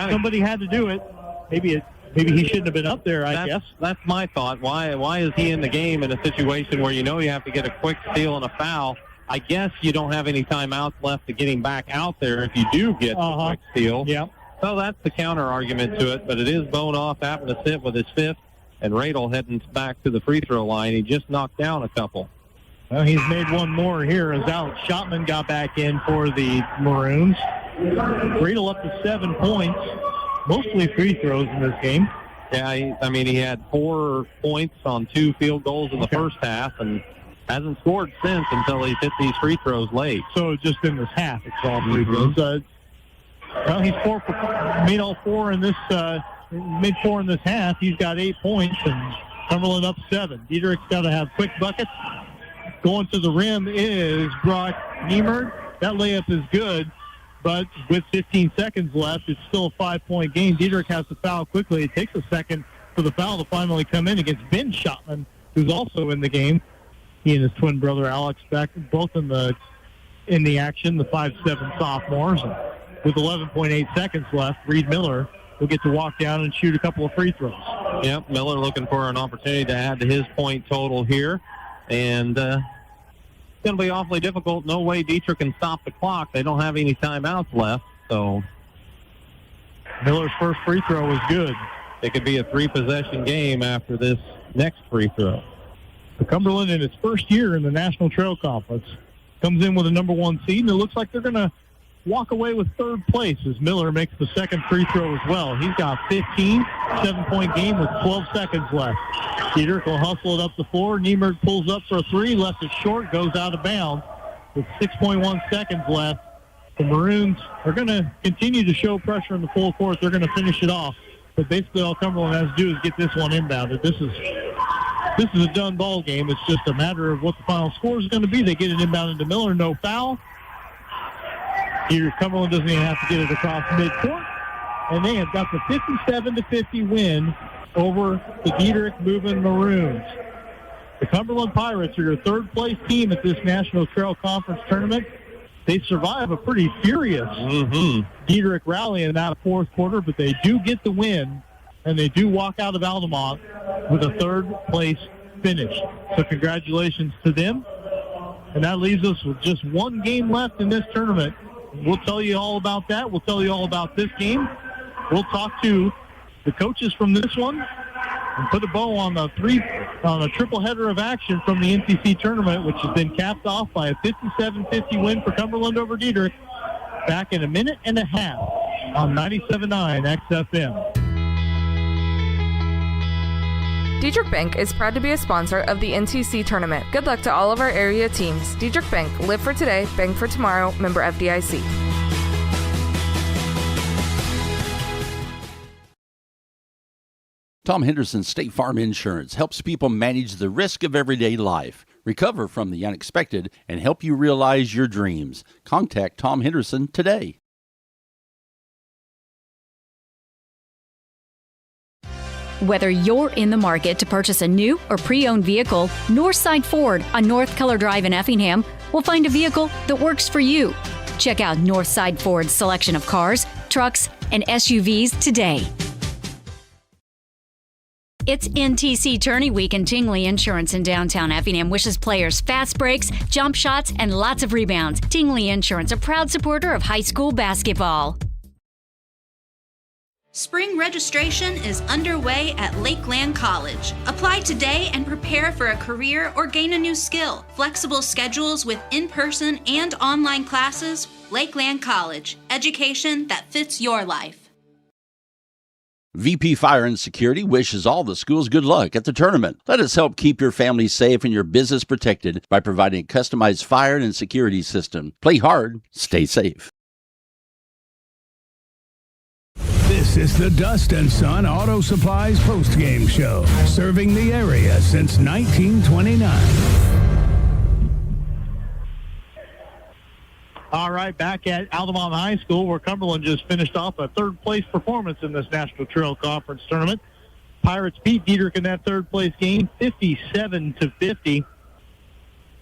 somebody had to do it. Maybe he shouldn't have been up there, I guess. That's my thought. Why is he in the game in a situation where you know you have to get a quick steal and a foul? I guess you don't have any timeouts left to get him back out there if you do get a quick steal. Yeah. So that's the counter argument to it, but it is Bonoff having to sit with his fifth, and Radel heading back to the free throw line. He just knocked down a couple. Well, he's made one more here as Alex Schottman got back in for the Maroons. Radel up to 7 points, mostly free throws in this game. Yeah, he had 4 points on 2 field goals in the first half, and hasn't scored since until he's hit these free throws late. So just in this half, it's all free throws. Well, he's made all 4 in this. Made 4 in this half. He's got 8 points, and Cumberland up 7. Dieterich's got to have quick buckets. Going to the rim is Brock Niemert. That layup is good, but with 15 seconds left, it's still a 5-point game. Dieterich has to foul quickly. It takes a second for the foul to finally come in against Ben Schottman, who's also in the game. He and his twin brother Alex back both in the action, the 5'7" sophomores. With 11.8 seconds left, Reed Miller will get to walk down and shoot a couple of free throws. Yep, Miller looking for an opportunity to add to his point total here. And it's going to be awfully difficult. No way Dieterich can stop the clock. They don't have any timeouts left. So Miller's first free throw was good. It could be a 3-possession game after this next free throw. The Cumberland, in its first year in the National Trail Conference, comes in with a number 1 seed, and it looks like they're going to walk away with third place as Miller makes the second free throw as well. He's got 15, 7-point game with 12 seconds left. Dieterich will hustle it up the floor. Niemert pulls up for a 3, left it short, goes out of bounds with 6.1 seconds left. The Maroons are going to continue to show pressure in the full court. They're going to finish it off. But basically all Cumberland has to do is get this one inbounded. This is a done ball game. It's just a matter of what the final score is going to be. They get it inbounded to Miller, no foul. Here, Cumberland doesn't even have to get it across midcourt. And they have got the 57-50 win over the Dieterich moving Maroons. The Cumberland Pirates are your third-place team at this National Trail Conference tournament. They survive a pretty furious Dieterich rally in that fourth quarter, but they do get the win, and they do walk out of Altamont with a third-place finish. So congratulations to them. And that leaves us with just one game left in this tournament. We'll tell you all about that. We'll tell you all about this game We'll talk to the coaches from this one and put a bow on a triple header of action from the NTC tournament, which has been capped off by a 57-50 win for Cumberland over Dieterich. Back in a minute and a half on 97.9 XFM. Dieterich Bank is proud to be a sponsor of the NTC tournament. Good luck to all of our area teams. Dieterich Bank, live for today, bank for tomorrow, member FDIC. Tom Henderson State Farm Insurance helps people manage the risk of everyday life, recover from the unexpected, and help you realize your dreams. Contact Tom Henderson today. Whether you're in the market to purchase a new or pre-owned vehicle, Northside Ford on North Color Drive in Effingham will find a vehicle that works for you. Check out Northside Ford's selection of cars, trucks, and SUVs today. It's NTC Tourney Week, and Tingley Insurance in downtown Effingham wishes players fast breaks, jump shots, and lots of rebounds. Tingley Insurance, a proud supporter of high school basketball. Spring registration is underway at Lakeland College. Apply today and prepare for a career or gain a new skill. Flexible schedules with in-person and online classes. Lakeland College. Education that fits your life. VP Fire and Security wishes all the schools good luck at the tournament. Let us help keep your family safe and your business protected by providing a customized fire and security system. Play hard, stay safe. This is the Dust and Son Auto Supplies postgame show, serving the area since 1929. All right, back at Altamont High School, where Cumberland just finished off a third-place performance in this National Trail Conference tournament. Pirates beat Dieterich in that third-place game, 57-50.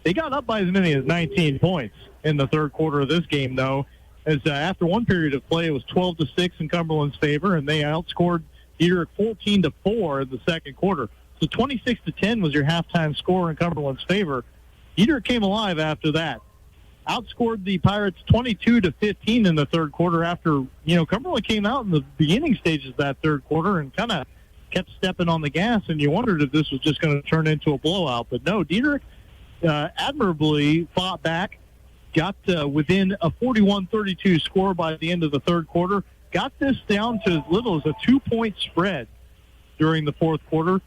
They got up by as many as 19 points in the third quarter of this game, though, as after one period of play, it was 12-6 in Cumberland's favor, and they outscored Dieterich 14-4 in the second quarter. So 26-10 was your halftime score in Cumberland's favor. Dieterich came alive after that. Outscored the Pirates 22-15 in the third quarter after, Cumberland came out in the beginning stages of that third quarter and kind of kept stepping on the gas, and you wondered if this was just going to turn into a blowout. But no, Dieterich admirably fought back, got within a 41-32 score by the end of the third quarter, got this down to as little as a 2-point spread during the fourth quarter.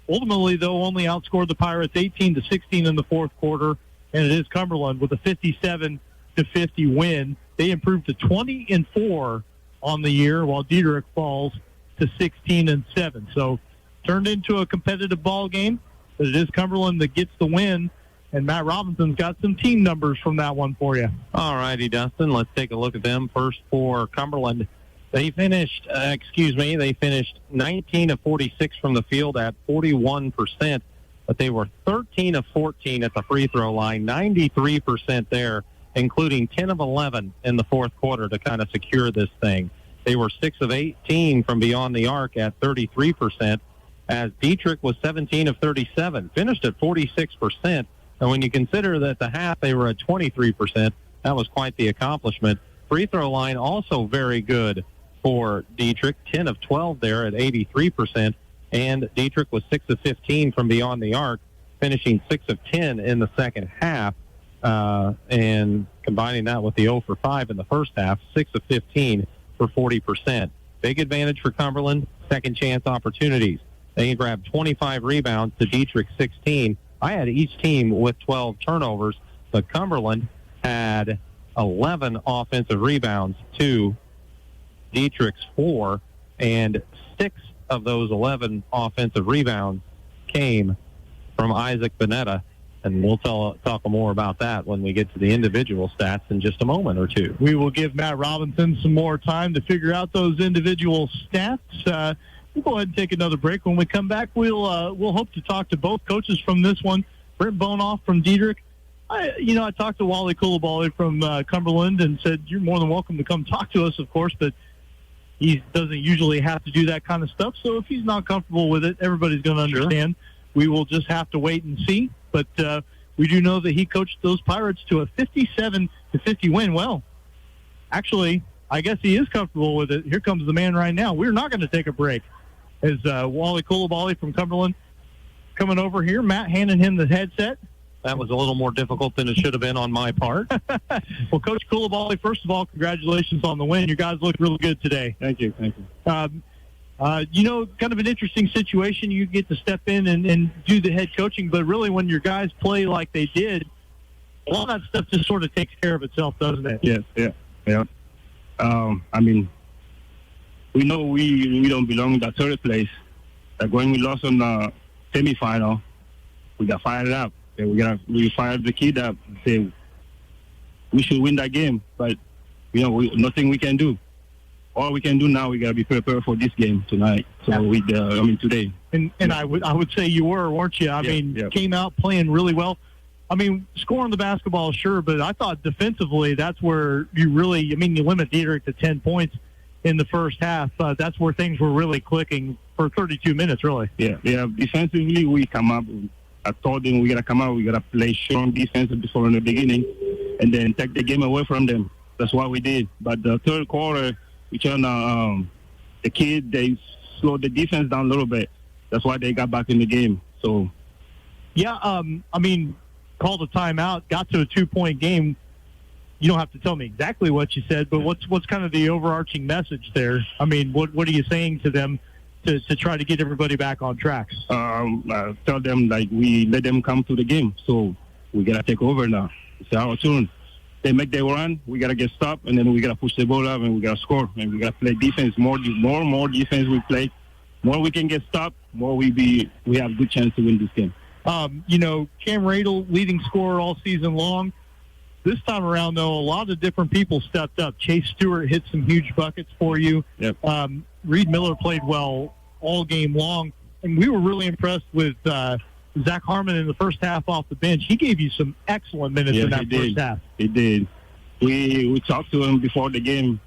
Ultimately, though, only outscored the Pirates 18-16 in the fourth quarter, and it is Cumberland with a 57-50 win. They improved to 20-4 on the year, while Dieterich falls to 16-7. So turned into a competitive ball game, but it is Cumberland that gets the win. And Matt Robinson's got some team numbers from that one for you. All righty, Dustin. Let's take a look at them. First for Cumberland. They finished 19 of 46 from the field at 41%, but they were 13 of 14 at the free throw line, 93% there, including 10 of 11 in the fourth quarter to kind of secure this thing. They were 6 of 18 from beyond the arc at 33%, as Dieterich was 17 of 37, finished at 46%. And when you consider that the half they were at 23%, that was quite the accomplishment. Free throw line also very good for Dieterich, 10 of 12 there at 83%. And Dieterich was 6 of 15 from beyond the arc, finishing 6 of 10 in the second half. And combining that with the 0 for 5 in the first half, 6 of 15 for 40%. Big advantage for Cumberland, second chance opportunities. They grabbed 25 rebounds to Dieterich 16. I had each team with 12 turnovers, but Cumberland had 11 offensive rebounds to Dieterich's 4, and 6 of those 11 offensive rebounds came from Isaac Bonetta, and we'll talk more about that when we get to the individual stats in just a moment or two. We will give Matt Robinson some more time to figure out those individual stats. We'll go ahead and take another break. When we come back, we'll hope to talk to both coaches from this one. Brent Bonoff from Dieterich. I talked to Wally Coulibaly from Cumberland and said, you're more than welcome to come talk to us, of course, but he doesn't usually have to do that kind of stuff. So if he's not comfortable with it, everybody's going to understand. Sure. We will just have to wait and see. But we do know that he coached those Pirates to a 57-50 win. Well, actually, I guess he is comfortable with it. Here comes the man right now. We're not going to take a break. As Wally Coulibaly from Cumberland coming over here. Matt handing him the headset. That was a little more difficult than it should have been on my part. Well, Coach Coulibaly, first of all, congratulations on the win. You guys look really good today. Thank you. Kind of an interesting situation. You get to step in and do the head coaching, but really when your guys play like they did, a lot of that stuff just sort of takes care of itself, doesn't it? Yes, yeah. We know we don't belong in the third place. Like when we lost on the semifinal, we got fired up. And we fired the kid up and say we should win that game, but nothing we can do. All we can do now, we gotta be prepared for this game tonight. So today. And I would say you were, weren't you? Came out playing really well. Scoring the basketball, sure, but I thought defensively that's where you really, you limit Dieterich to 10 points in the first half. That's where things were really clicking for 32 minutes, really. Yeah. Defensively, we come up. I told them we got to come out. We got to play strong defense before in the beginning and then take the game away from them. That's what we did. But the third quarter, we turned the kid, they slowed the defense down a little bit. That's why they got back in the game. So, yeah, called a timeout, got to a 2-point game. You don't have to tell me exactly what you said, but what's kind of the overarching message there? What are you saying to them to try to get everybody back on track? Tell them, we let them come to the game, so we got to take over now. It's our turn. They make their run, we got to get stopped, and then we got to push the ball up, and we got to score, and we got to play defense. More defense we play, more we can get stopped, more we have good chance to win this game. Cam Radel, leading scorer all season long. This time around, though, a lot of different people stepped up. Chase Stewart hit some huge buckets for you. Yep. Reed Miller played well all game long. And we were really impressed with Zach Harmon in the first half off the bench. He gave you some excellent minutes in that first half. He did. We talked to him before the game.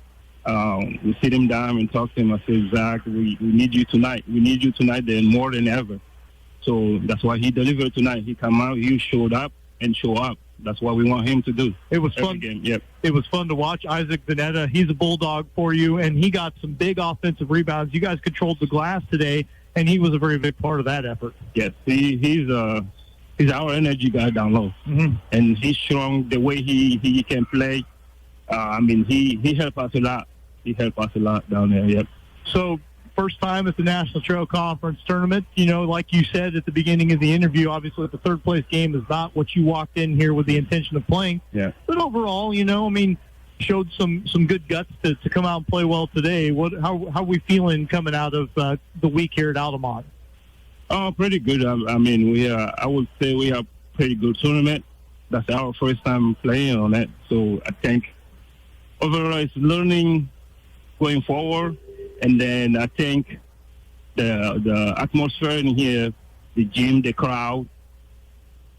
We sit him down and talked to him. I said, Zach, we need you tonight. We need you tonight more than ever. So that's why he delivered tonight. He come out, he showed up and show up. That's what we want him to do. It was fun. Yep. It was fun to watch. Isaac Zanetta, he's a bulldog for you, and he got some big offensive rebounds. You guys controlled the glass today, and he was a very big part of that effort. Yes, he's our energy guy down low, and he's strong. The way he can play, he helped us a lot. He helped us a lot down there. Yep. So, first time at the National Trail Conference tournament. Like you said at the beginning of the interview, obviously the third place game is not what you walked in here with the intention of playing. Yeah. But overall, showed some good guts to come out and play well today. How are we feeling coming out of the week here at Altamont? Oh, pretty good. I would say we have pretty good tournament. That's our first time playing on it. So I think overall it's learning going forward. And then I think the atmosphere in here, the gym, the crowd,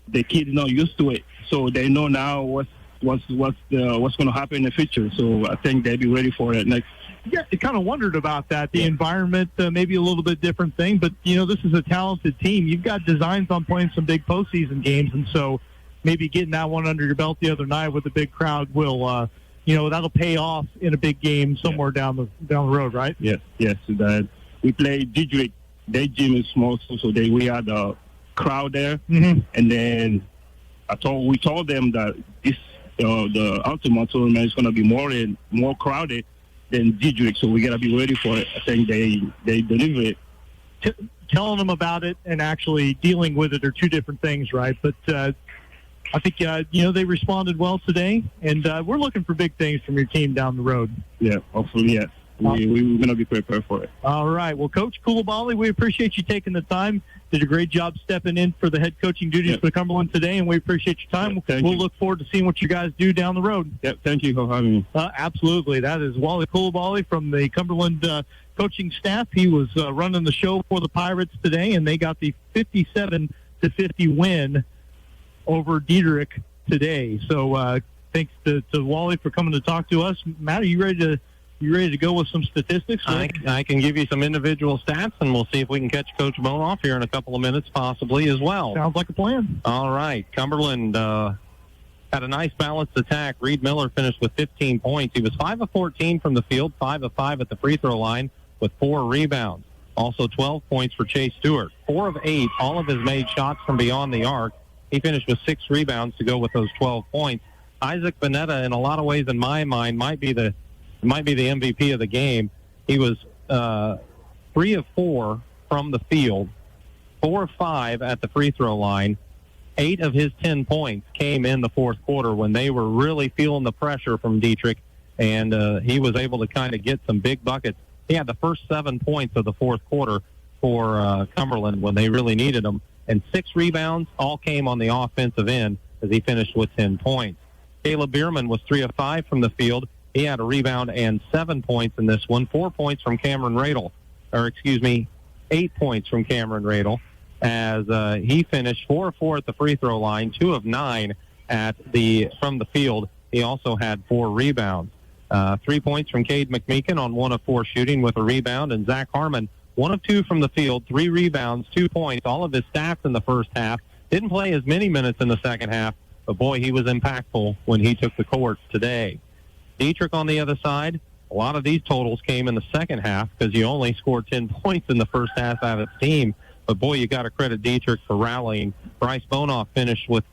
the kids not used to it, so they know now what's going to happen in the future. So I think they'll be ready for it next. Yeah, I kind of wondered about that. The environment, maybe a little bit different thing, but this is a talented team. You've got designs on playing some big postseason games, and so maybe getting that one under your belt the other night with the big crowd will. That'll pay off in a big game somewhere down the road, right? Yes. We play Dieterich. Their gym is small, so we had a crowd there. Mm-hmm. And then we told them that this the Altamont tournament is going to be more crowded than Dieterich, so we got to be ready for it. I think they deliver it. Telling them about it and actually dealing with it are two different things, right? But I think, they responded well today, and we're looking for big things from your team down the road. Yeah, hopefully, yes. We're going to be prepared for it. All right. Well, Coach Coulibaly, we appreciate you taking the time. Did a great job stepping in for the head coaching duties for Cumberland today, and we appreciate your time. We'll look forward to seeing what you guys do down the road. Yep, thank you for having me. Absolutely. That is Wally Coulibaly from the Cumberland coaching staff. He was running the show for the Pirates today, and they got the 57-50 win over Dieterich today. So thanks to Wally for coming to talk to us. Matt, are you ready to go with some statistics? I can give you some individual stats, and we'll see if we can catch Coach Bone off here in a couple of minutes, possibly, as well. Sounds like a plan. All right. Cumberland had a nice balanced attack. Reed Miller finished with 15 points. He was 5 of 14 from the field, 5 of 5 at the free throw line with 4 rebounds. Also 12 points for Chase Stewart. 4 of 8, all of his made shots from beyond the arc. He finished with 6 rebounds to go with those 12 points. Isaac Bonetta, in a lot of ways, in my mind, might be the MVP of the game. He was 3 of 4 from the field, 4 of 5 at the free throw line. 8 of his 10 points came in the fourth quarter when they were really feeling the pressure from Dieterich, and he was able to kind of get some big buckets. He had the first 7 points of the fourth quarter for Cumberland when they really needed them, and 6 rebounds all came on the offensive end as he finished with 10 points. Caleb Bierman was 3 of 5 from the field. He had a rebound and 7 points in this one. 4 points from Cameron Radel, 8 points from Cameron Radel, as he finished 4 of 4 at the free throw line, 2 of 9 from the field. He also had 4 rebounds. 3 points from Cade McMeekin on 1 of 4 shooting with a rebound, and Zach Harmon, 1 of 2 from the field, 3 rebounds, 2 points. All of his stats in the first half. Didn't play as many minutes in the second half, but boy, he was impactful when he took the court today. Dieterich on the other side, a lot of these totals came in the second half because you only scored 10 points in the first half out of the team. But boy, you got to credit Dieterich for rallying. Bryce Bonoff finished with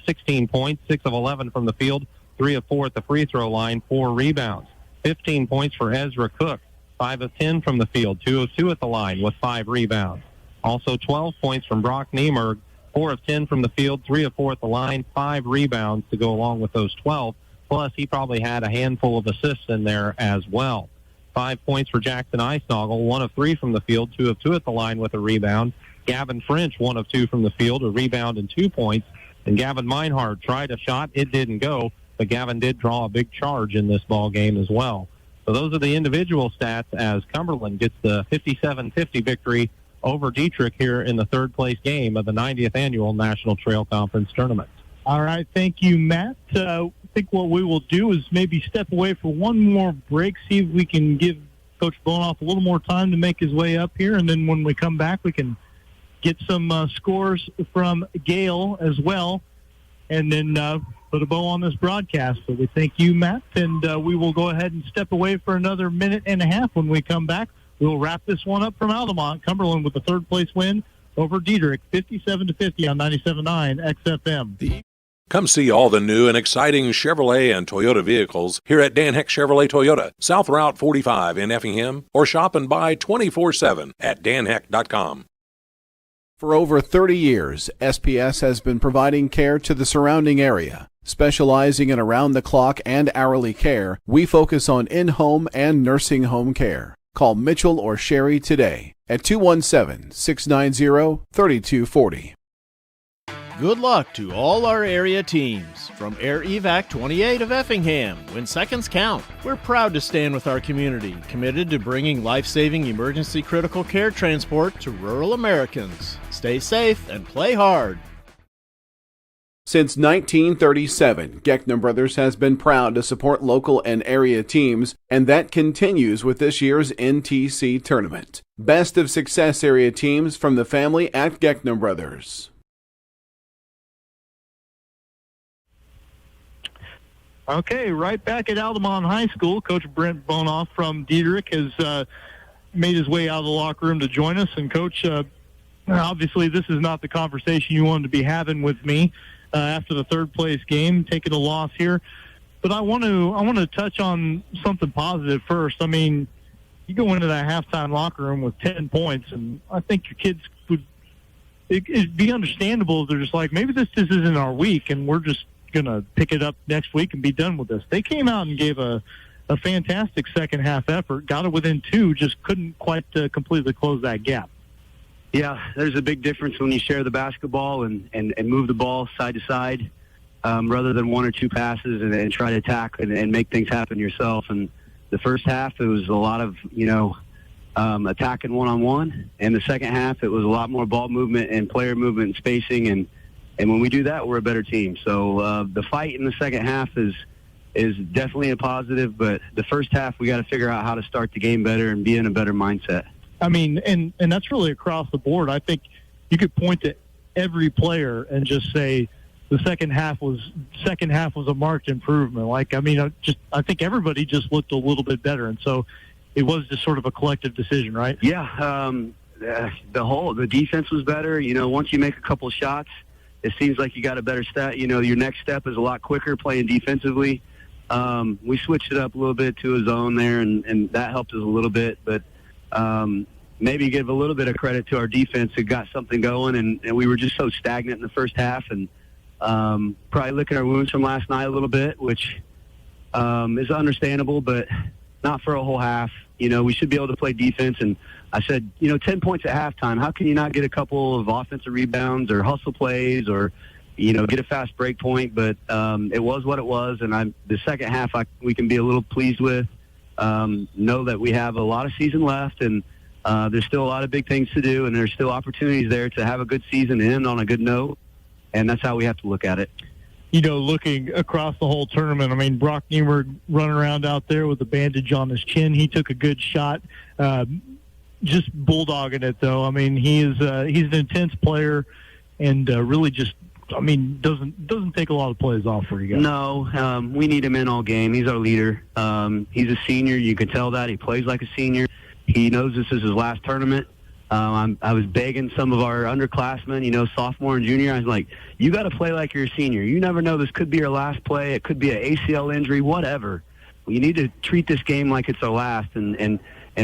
16 points, 6 of 11 from the field, 3 of 4 at the free throw line, 4 rebounds. 15 points for Ezra Cook, 5 of 10 from the field, 2 of 2 at the line with 5 rebounds. Also 12 points from Brock Niemerg, 4 of 10 from the field, 3 of 4 at the line, 5 rebounds to go along with those 12. Plus, he probably had a handful of assists in there as well. 5 points for Jackson Eisnagel, 1 of 3 from the field, 2 of 2 at the line with a rebound. Gavin French, 1 of 2 from the field, a rebound and 2 points. And Gavin Meinhardt tried a shot. It didn't go, but Gavin did draw a big charge in this ball game as well. So those are the individual stats as Cumberland gets the 57-50 victory over Dieterich here in the third-place game of the 90th Annual National Trail Conference Tournament. All right, thank you, Matt. I think what we will do is maybe step away for one more break, see if we can give Coach Bonoff a little more time to make his way up here, and then when we come back, we can get some scores from Gale as well, and then put a bow on this broadcast. So we thank you, Matt, and we will go ahead and step away for another minute and a half. When we come back, we'll wrap this one up from Altamont. Cumberland with the third-place win over Dieterich, 57-50 on 97.9 XFM. Come see all the new and exciting Chevrolet and Toyota vehicles here at Dan Heck Chevrolet Toyota, South Route 45 in Effingham, or shop and buy 24/7 at danheck.com. For over 30 years, SPS has been providing care to the surrounding area. Specializing in around-the-clock and hourly care, we focus on in-home and nursing home care. Call Mitchell or Sherry today at 217-690-3240. Good luck to all our area teams. From Air Evac 28 of Effingham, when seconds count, we're proud to stand with our community, committed to bringing life-saving emergency critical care transport to rural Americans. Stay safe and play hard. Since 1937, Geckner Brothers has been proud to support local and area teams, and that continues with this year's NTC tournament. Best of Success area teams from the family at Geckner Brothers. Okay, right back at Altamont High School. Coach Brent Bonoff from Dieterich has made his way out of the locker room to join us. And, Coach, obviously this is not the conversation you wanted to be having with me after the third-place game, taking a loss here. But I want to touch on something positive first. I mean, you go into that halftime locker room with 10 points, and I think your kids would it'd be understandable if they're just like, maybe this just isn't our week, and we're just going to pick it up next week and be done with this. They came out and gave a fantastic second half effort, got it within 2, just couldn't quite completely close that gap. Yeah, there's a big difference when you share the basketball and move the ball side to side rather than 1 or 2 passes and try to attack and make things happen yourself. And the first half, it was a lot of, attacking one-on-one. And the second half, it was a lot more ball movement and player movement and spacing. And when we do that, we're a better team. So the fight in the second half is definitely a positive, but the first half, we got to figure out how to start the game better and be in a better mindset. I mean, and that's really across the board. I think you could point to every player and just say the second half was a marked improvement. I think everybody just looked a little bit better, and so it was just sort of a collective decision, right? Yeah, the defense was better. Once you make a couple shots, it seems like you got a better step. Your next step is a lot quicker playing defensively. We switched it up a little bit to a zone there, and that helped us a little bit. But maybe give a little bit of credit to our defense who got something going, and we were just so stagnant in the first half, and probably licking our wounds from last night a little bit, which is understandable, but not for a whole half. We should be able to play defense, and I said, 10 points at halftime. How can you not get a couple of offensive rebounds or hustle plays or, get a fast break point? But it was what it was, and the second half we can be a little pleased with. Know that we have a lot of season left, and there's still a lot of big things to do, and there's still opportunities there to have a good season and end on a good note, and that's how we have to look at it. Looking across the whole tournament, Brock Niemer running around out there with a bandage on his chin. He took a good shot, just bulldogging it, though. He's an intense player, and really just, doesn't take a lot of plays off for you guys. No, we need him in all game. He's our leader. He's a senior. You can tell that. He plays like a senior. He knows this is his last tournament. I was begging some of our underclassmen, sophomore and junior. I was like, you got to play like you're a senior. You never know. This could be your last play. It could be an ACL injury, whatever. You need to treat this game like it's our last. And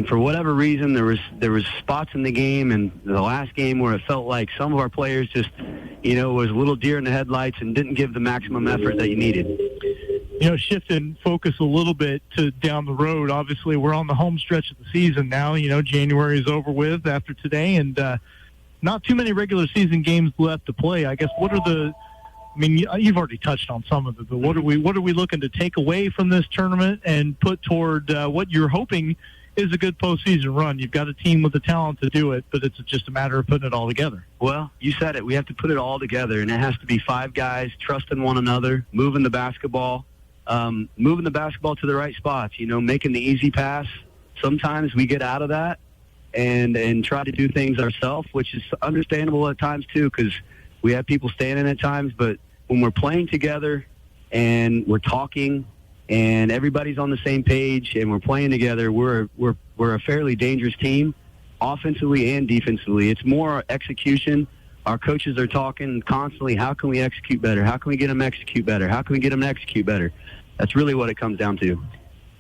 for whatever reason, there was spots in the game and the last game where it felt like some of our players just, was a little deer in the headlights and didn't give the maximum effort that you needed. Shifting focus a little bit to down the road. Obviously, we're on the home stretch of the season now. January is over with after today, and not too many regular season games left to play. I guess you've already touched on some of it, but what are we looking to take away from this tournament and put toward what you're hoping is a good postseason run? You've got a team with the talent to do it, but it's just a matter of putting it all together. Well, you said it. We have to put it all together, and it has to be 5 guys trusting one another, moving the basketball to the right spots, making the easy pass. Sometimes we get out of that and try to do things ourselves, which is understandable at times too, because we have people standing at times. But when we're playing together and we're talking and everybody's on the same page and we're playing together, we're a fairly dangerous team, offensively and defensively. It's more execution. Our coaches are talking constantly, how can we execute better? How can we get them to execute better? How can we get them to execute better? That's really what it comes down to.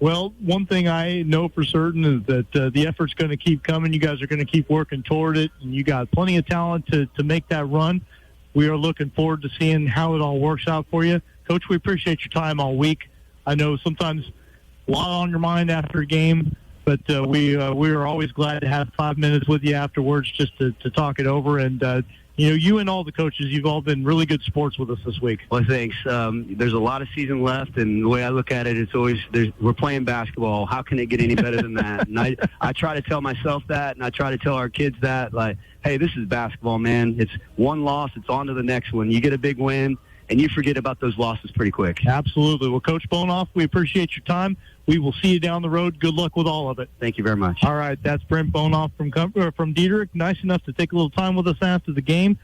Well, one thing I know for certain is that the effort's going to keep coming. You guys are going to keep working toward it, and you got plenty of talent to make that run. We are looking forward to seeing how it all works out for you. Coach, we appreciate your time all week. I know sometimes a lot on your mind after a game, but we are always glad to have 5 minutes with you afterwards just to talk it over. And you and all the coaches, you've all been really good sports with us this week. Well, thanks. There's a lot of season left, and the way I look at it, it's always we're playing basketball. How can it get any better than that? And I try to tell myself that, and I try to tell our kids that, like, hey, this is basketball, man. It's one loss, it's on to the next one. You get a big win, and you forget about those losses pretty quick. Absolutely. Well, Coach Bonoff, we appreciate your time. We will see you down the road. Good luck with all of it. Thank you very much. All right, that's Brent Bonoff from Dieterich. Nice enough to take a little time with us after the game.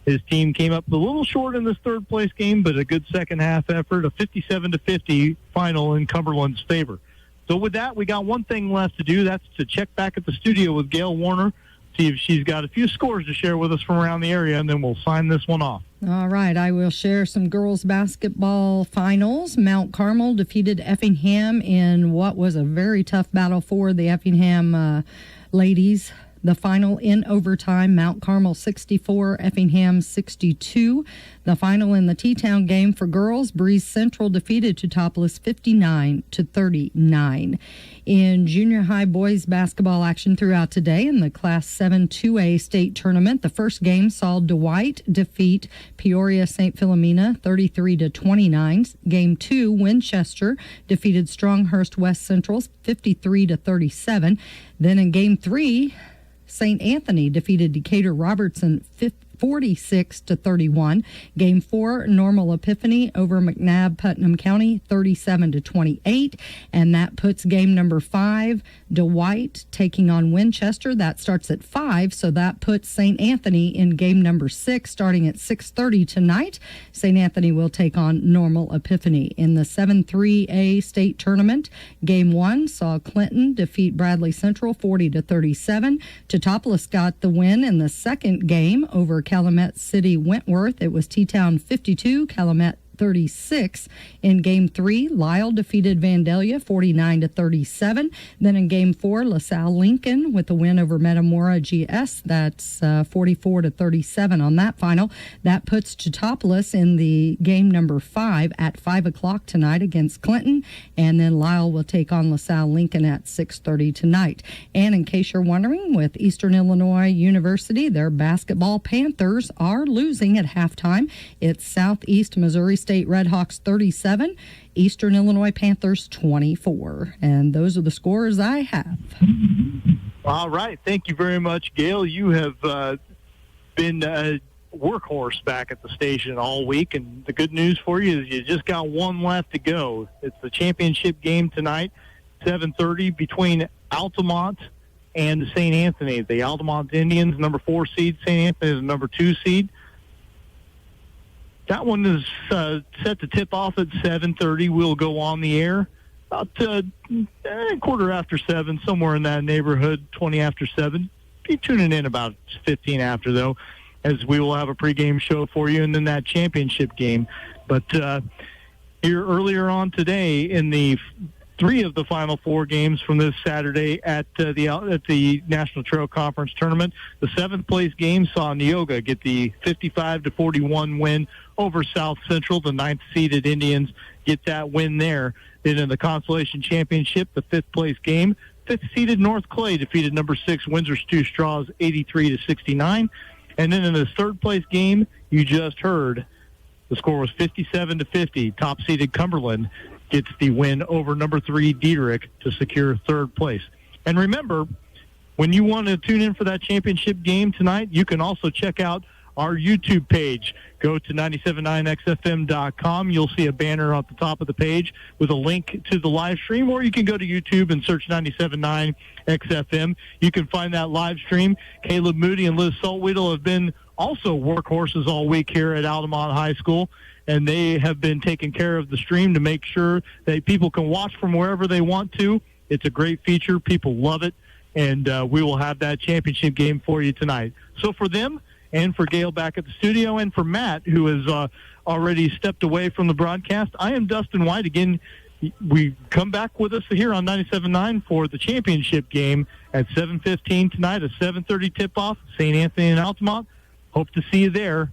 His team came up a little short in this third-place game, but a good second-half effort, a 57-50 final in Cumberland's favor. So with that, we got one thing left to do. That's to check back at the studio with Gail Warner, see if she's got a few scores to share with us from around the area, and then we'll sign this one off. All right, I will share some girls basketball finals. Mount Carmel defeated Effingham in what was a very tough battle for the Effingham ladies. The final in overtime, Mount Carmel 64, Effingham 62. The final in the T-Town game for girls, Breeze Central defeated Teutopolis 59-39. In junior high boys basketball action throughout today in the Class 7 2A state tournament, the first game saw Dwight defeat Peoria St. Philomena 33-29. Game 2, Winchester defeated Stronghurst West Central 53-37. Then in game 3, St. Anthony defeated Decatur Robertson 46-31. Game 4, Normal Epiphany over McNabb Putnam County, 37-28. And that puts game number 5, Dwight taking on Winchester. That starts at 5, so that puts St. Anthony in game number 6, starting at 6:30 tonight. St. Anthony will take on Normal Epiphany. In the 7-3A state tournament, game 1 saw Clinton defeat Bradley Central 40-37. Teutopolis got the win in the second game over Calumet City Wentworth. It was T-Town 52, Calumet 36. In game 3, Lyle defeated Vandalia 49-37. Then in game 4, LaSalle Lincoln with a win over Metamora GS. That's 44-37 on that final. That puts Teutopolis in the game number 5 at 5 o'clock tonight against Clinton. And then Lyle will take on LaSalle Lincoln at 6:30 tonight. And in case you're wondering, with Eastern Illinois University, their basketball Panthers are losing at halftime. It's Southeast Missouri State Redhawks 37, Eastern Illinois Panthers 24. And those are the scores I have. All right. Thank you very much, Gail. You have been a workhorse back at the station all week, and the good news for you is you just got one left to go. It's the championship game tonight, 7:30, between Altamont and St. Anthony. The Altamont Indians, number 4 seed. St. Anthony is number 2 seed. That one is set to tip off at 7:30. We'll go on the air about quarter after 7, somewhere in that neighborhood, 20 after 7. Be tuning in about 15 after, though, as we will have a pregame show for you and then that championship game. But here earlier on today in the 3 of the final 4 games from this Saturday at the National Trail Conference Tournament. The 7th place game saw Neoga get the 55-41 win over South Central. The 9th seeded Indians get that win there. Then in the Consolation Championship, the 5th place game, 5th seeded North Clay defeated number 6 Windsor Stew Straws 83-69. And then in the 3rd place game, you just heard, the score was 57-50. Top seeded Cumberland gets the win over number 3 Dieterich to secure 3rd place. And remember, when you want to tune in for that championship game tonight, you can also check out our YouTube page. Go to 979xfm.com. You'll see a banner at the top of the page with a link to the live stream, or you can go to YouTube and search 979 XFM. You can find that live stream. Caleb Moody and Liz Saltweedle have been also workhorses all week here at Altamont High School, and they have been taking care of the stream to make sure that people can watch from wherever they want to. It's a great feature. People love it, and we will have that championship game for you tonight. So for them, and for Gail back at the studio, and for Matt, who has already stepped away from the broadcast, I am Dustin White. Again, we come back with us here on 97.9 for the championship game at 7:15 tonight, a 7:30 tip-off, St. Anthony and Altamont. Hope to see you there.